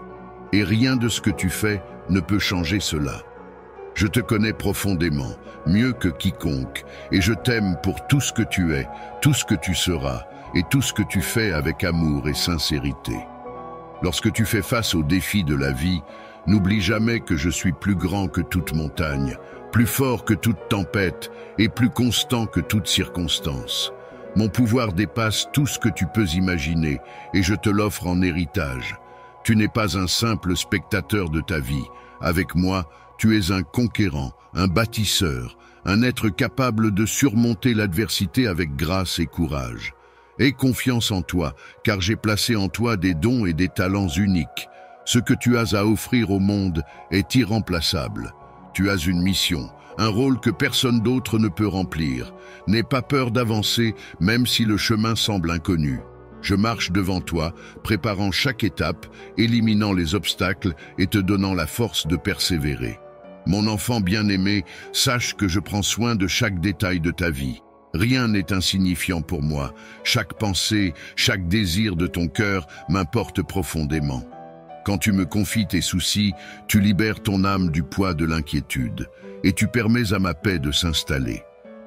et rien de ce que tu fais ne peut changer cela. Je te connais profondément, mieux que quiconque, et je t'aime pour tout ce que tu es, tout ce que tu seras, et tout ce que tu fais avec amour et sincérité. Lorsque tu fais face aux défis de la vie, n'oublie jamais que je suis plus grand que toute montagne, plus fort que toute tempête, et plus constant que toute circonstance. Mon pouvoir dépasse tout ce que tu peux imaginer, et je te l'offre en héritage. Tu n'es pas un simple spectateur de ta vie. Avec moi, tu es un conquérant, un bâtisseur, un être capable de surmonter l'adversité avec grâce et courage. Aie confiance en toi, car j'ai placé en toi des dons et des talents uniques. Ce que tu as à offrir au monde est irremplaçable. Tu as une mission, un rôle que personne d'autre ne peut remplir. N'aie pas peur d'avancer, même si le chemin semble inconnu. Je marche devant toi, préparant chaque étape, éliminant les obstacles et te donnant la force de persévérer. Mon enfant bien-aimé, sache que je prends soin de chaque détail de ta vie. Rien n'est insignifiant pour moi. Chaque pensée, chaque désir de ton cœur m'importe profondément. Quand tu me confies tes soucis, tu libères ton âme du poids de l'inquiétude et tu permets à ma paix de s'installer.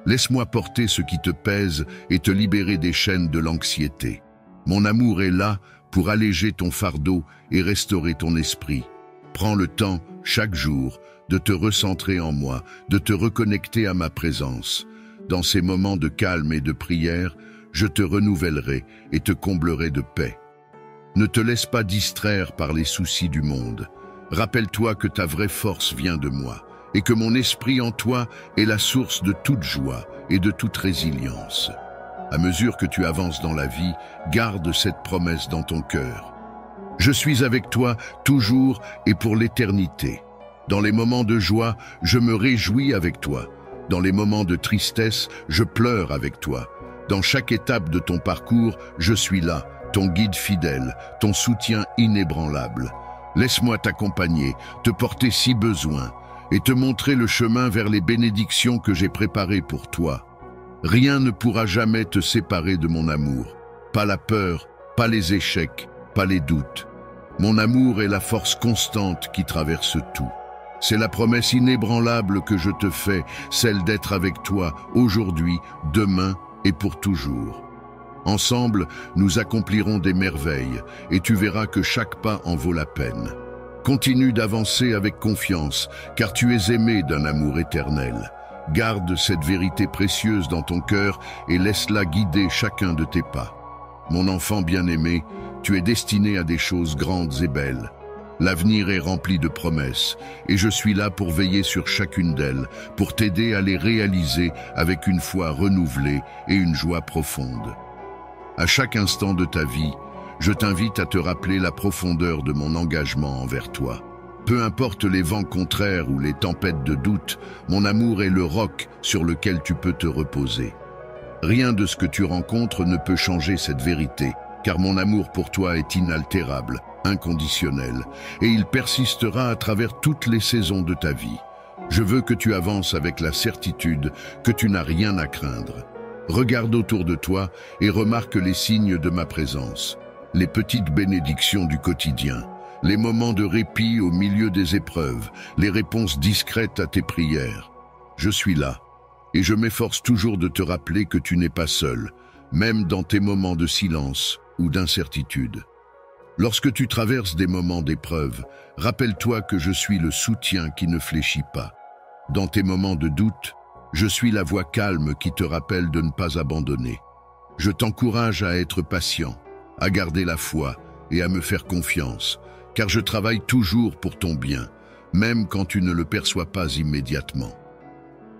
Laisse-moi porter ce qui te pèse et te libérer des chaînes de l'anxiété. Mon amour est là pour alléger ton fardeau et restaurer ton esprit. Prends le temps, chaque jour, de te recentrer en moi, de te reconnecter à ma présence. Dans ces moments de calme et de prière, je te renouvellerai et te comblerai de paix. Ne te laisse pas distraire par les soucis du monde. Rappelle-toi que ta vraie force vient de moi et que mon esprit en toi est la source de toute joie et de toute résilience. À mesure que tu avances dans la vie, garde cette promesse dans ton cœur. Je suis avec toi toujours et pour l'éternité. Dans les moments de joie, je me réjouis avec toi. Dans les moments de tristesse, je pleure avec toi. Dans chaque étape de ton parcours, je suis là, ton guide fidèle, ton soutien inébranlable. Laisse-moi t'accompagner, te porter si besoin, et te montrer le chemin vers les bénédictions que j'ai préparées pour toi. Rien ne pourra jamais te séparer de mon amour. Pas la peur, pas les échecs, pas les doutes. Mon amour est la force constante qui traverse tout. C'est la promesse inébranlable que je te fais, celle d'être avec toi aujourd'hui, demain et pour toujours. Ensemble, nous accomplirons des merveilles et tu verras que chaque pas en vaut la peine. Continue d'avancer avec confiance, car tu es aimé d'un amour éternel. Garde cette vérité précieuse dans ton cœur et laisse-la guider chacun de tes pas. Mon enfant bien-aimé, tu es destiné à des choses grandes et belles. L'avenir est rempli de promesses, et je suis là pour veiller sur chacune d'elles, pour t'aider à les réaliser avec une foi renouvelée et une joie profonde. À chaque instant de ta vie, je t'invite à te rappeler la profondeur de mon engagement envers toi. Peu importe les vents contraires ou les tempêtes de doute, mon amour est le roc sur lequel tu peux te reposer. Rien de ce que tu rencontres ne peut changer cette vérité, car mon amour pour toi est inaltérable, inconditionnel, et il persistera à travers toutes les saisons de ta vie. Je veux que tu avances avec la certitude que tu n'as rien à craindre. Regarde autour de toi et remarque les signes de ma présence, les petites bénédictions du quotidien, les moments de répit au milieu des épreuves, les réponses discrètes à tes prières. Je suis là, et je m'efforce toujours de te rappeler que tu n'es pas seul, même dans tes moments de silence ou d'incertitude. Lorsque tu traverses des moments d'épreuve, rappelle-toi que je suis le soutien qui ne fléchit pas. Dans tes moments de doute, je suis la voix calme qui te rappelle de ne pas abandonner. Je t'encourage à être patient, à garder la foi et à me faire confiance, car je travaille toujours pour ton bien, même quand tu ne le perçois pas immédiatement.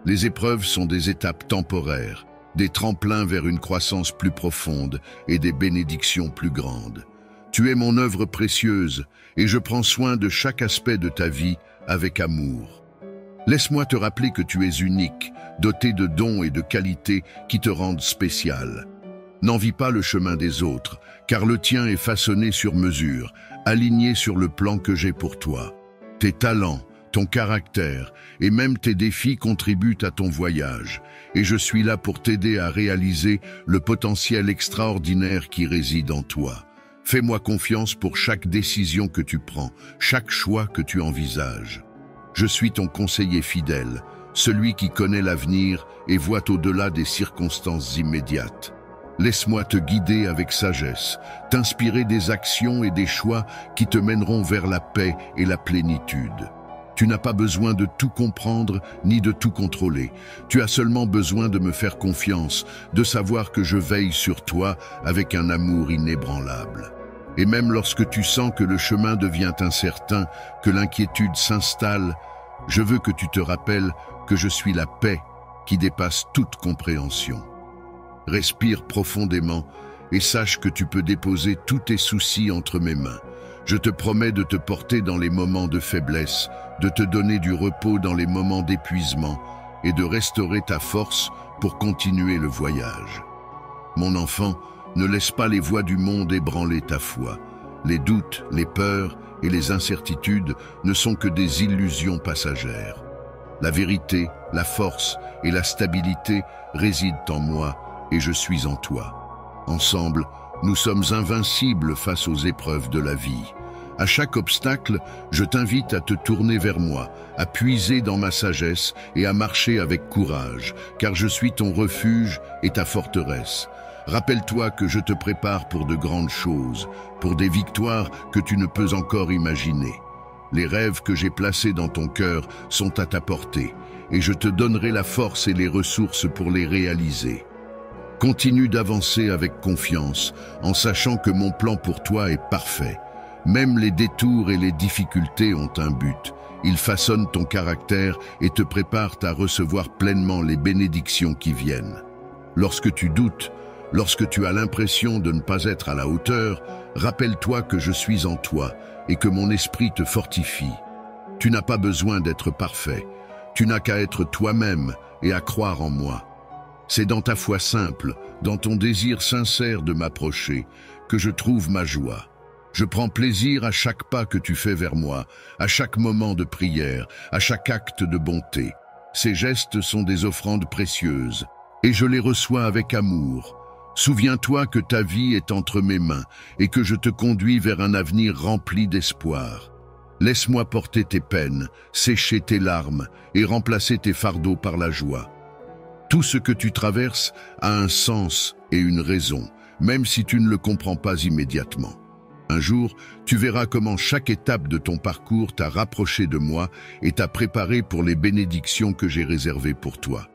Les épreuves sont des étapes temporaires, des tremplins vers une croissance plus profonde et des bénédictions plus grandes. Tu es mon œuvre précieuse et je prends soin de chaque aspect de ta vie avec amour. Laisse-moi te rappeler que tu es unique, doté de dons et de qualités qui te rendent spécial. N'envie pas le chemin des autres, car le tien est façonné sur mesure, aligné sur le plan que j'ai pour toi. Tes talents, ton caractère et même tes défis contribuent à ton voyage, et je suis là pour t'aider à réaliser le potentiel extraordinaire qui réside en toi. Fais-moi confiance pour chaque décision que tu prends, chaque choix que tu envisages. Je suis ton conseiller fidèle, celui qui connaît l'avenir et voit au-delà des circonstances immédiates. Laisse-moi te guider avec sagesse, t'inspirer des actions et des choix qui te mèneront vers la paix et la plénitude. Tu n'as pas besoin de tout comprendre ni de tout contrôler. Tu as seulement besoin de me faire confiance, de savoir que je veille sur toi avec un amour inébranlable. Et même lorsque tu sens que le chemin devient incertain, que l'inquiétude s'installe, je veux que tu te rappelles que je suis la paix qui dépasse toute compréhension. Respire profondément et sache que tu peux déposer tous tes soucis entre mes mains. Je te promets de te porter dans les moments de faiblesse, de te donner du repos dans les moments d'épuisement et de restaurer ta force pour continuer le voyage. Mon enfant, ne laisse pas les voies du monde ébranler ta foi. Les doutes, les peurs et les incertitudes ne sont que des illusions passagères. La vérité, la force et la stabilité résident en moi et je suis en toi. Ensemble, nous sommes invincibles face aux épreuves de la vie. À chaque obstacle, je t'invite à te tourner vers moi, à puiser dans ma sagesse et à marcher avec courage, car je suis ton refuge et ta forteresse. Rappelle-toi que je te prépare pour de grandes choses, pour des victoires que tu ne peux encore imaginer. Les rêves que j'ai placés dans ton cœur sont à ta portée, et je te donnerai la force et les ressources pour les réaliser. Continue d'avancer avec confiance, en sachant que mon plan pour toi est parfait. Même les détours et les difficultés ont un but. Ils façonnent ton caractère et te préparent à recevoir pleinement les bénédictions qui viennent. Lorsque tu doutes, lorsque tu as l'impression de ne pas être à la hauteur, rappelle-toi que je suis en toi et que mon esprit te fortifie. Tu n'as pas besoin d'être parfait. Tu n'as qu'à être toi-même et à croire en moi. C'est dans ta foi simple, dans ton désir sincère de m'approcher, que je trouve ma joie. Je prends plaisir à chaque pas que tu fais vers moi, à chaque moment de prière, à chaque acte de bonté. Ces gestes sont des offrandes précieuses, et je les reçois avec amour. Souviens-toi que ta vie est entre mes mains, et que je te conduis vers un avenir rempli d'espoir. Laisse-moi porter tes peines, sécher tes larmes, et remplacer tes fardeaux par la joie. Tout ce que tu traverses a un sens et une raison, même si tu ne le comprends pas immédiatement. Un jour, tu verras comment chaque étape de ton parcours t'a rapproché de moi et t'a préparé pour les bénédictions que j'ai réservées pour toi.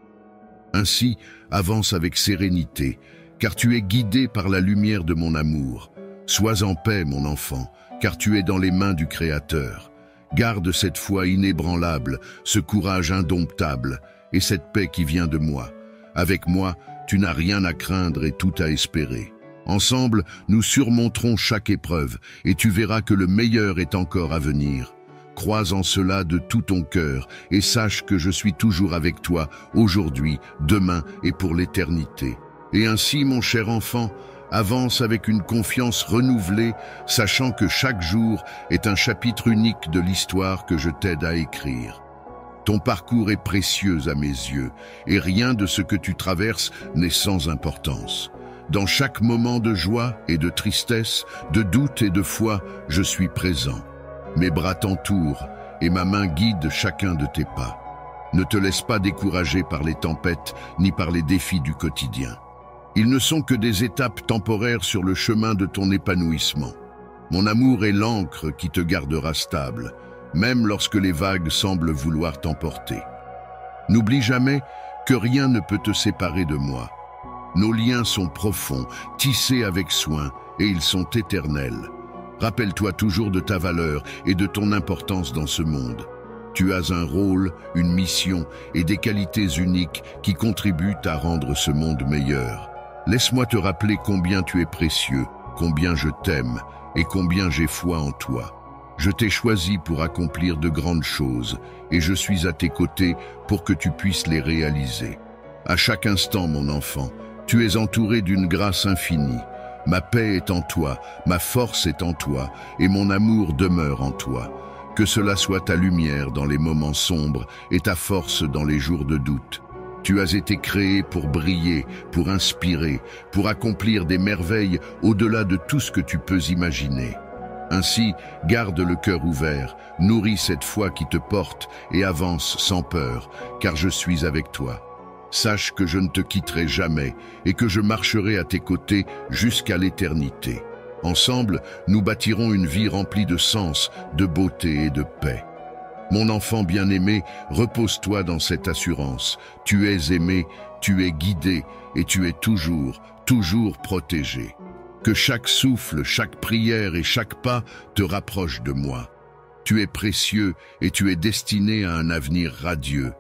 Ainsi, avance avec sérénité, car tu es guidé par la lumière de mon amour. Sois en paix, mon enfant, car tu es dans les mains du Créateur. Garde cette foi inébranlable, ce courage indomptable, et cette paix qui vient de moi. Avec moi, tu n'as rien à craindre et tout à espérer. Ensemble, nous surmonterons chaque épreuve, et tu verras que le meilleur est encore à venir. Crois en cela de tout ton cœur, et sache que je suis toujours avec toi, aujourd'hui, demain et pour l'éternité. Et ainsi, mon cher enfant, avance avec une confiance renouvelée, sachant que chaque jour est un chapitre unique de l'histoire que je t'aide à écrire. Ton parcours est précieux à mes yeux, et rien de ce que tu traverses n'est sans importance. Dans chaque moment de joie et de tristesse, de doute et de foi, je suis présent. Mes bras t'entourent, et ma main guide chacun de tes pas. Ne te laisse pas décourager par les tempêtes, ni par les défis du quotidien. Ils ne sont que des étapes temporaires sur le chemin de ton épanouissement. Mon amour est l'ancre qui te gardera stable, même lorsque les vagues semblent vouloir t'emporter. N'oublie jamais que rien ne peut te séparer de moi. Nos liens sont profonds, tissés avec soin, et ils sont éternels. Rappelle-toi toujours de ta valeur et de ton importance dans ce monde. Tu as un rôle, une mission et des qualités uniques qui contribuent à rendre ce monde meilleur. Laisse-moi te rappeler combien tu es précieux, combien je t'aime et combien j'ai foi en toi. Je t'ai choisi pour accomplir de grandes choses et je suis à tes côtés pour que tu puisses les réaliser. À chaque instant, mon enfant, tu es entouré d'une grâce infinie. Ma paix est en toi, ma force est en toi et mon amour demeure en toi. Que cela soit ta lumière dans les moments sombres et ta force dans les jours de doute. Tu as été créé pour briller, pour inspirer, pour accomplir des merveilles au-delà de tout ce que tu peux imaginer. Ainsi, garde le cœur ouvert, nourris cette foi qui te porte et avance sans peur, car je suis avec toi. Sache que je ne te quitterai jamais et que je marcherai à tes côtés jusqu'à l'éternité. Ensemble, nous bâtirons une vie remplie de sens, de beauté et de paix. Mon enfant bien-aimé, repose-toi dans cette assurance. Tu es aimé, tu es guidé et tu es toujours, toujours protégé. Que chaque souffle, chaque prière et chaque pas te rapproche de moi. Tu es précieux et tu es destiné à un avenir radieux.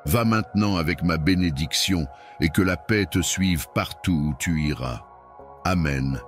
Va maintenant avec ma bénédiction et que la paix te suive partout où tu iras. Amen.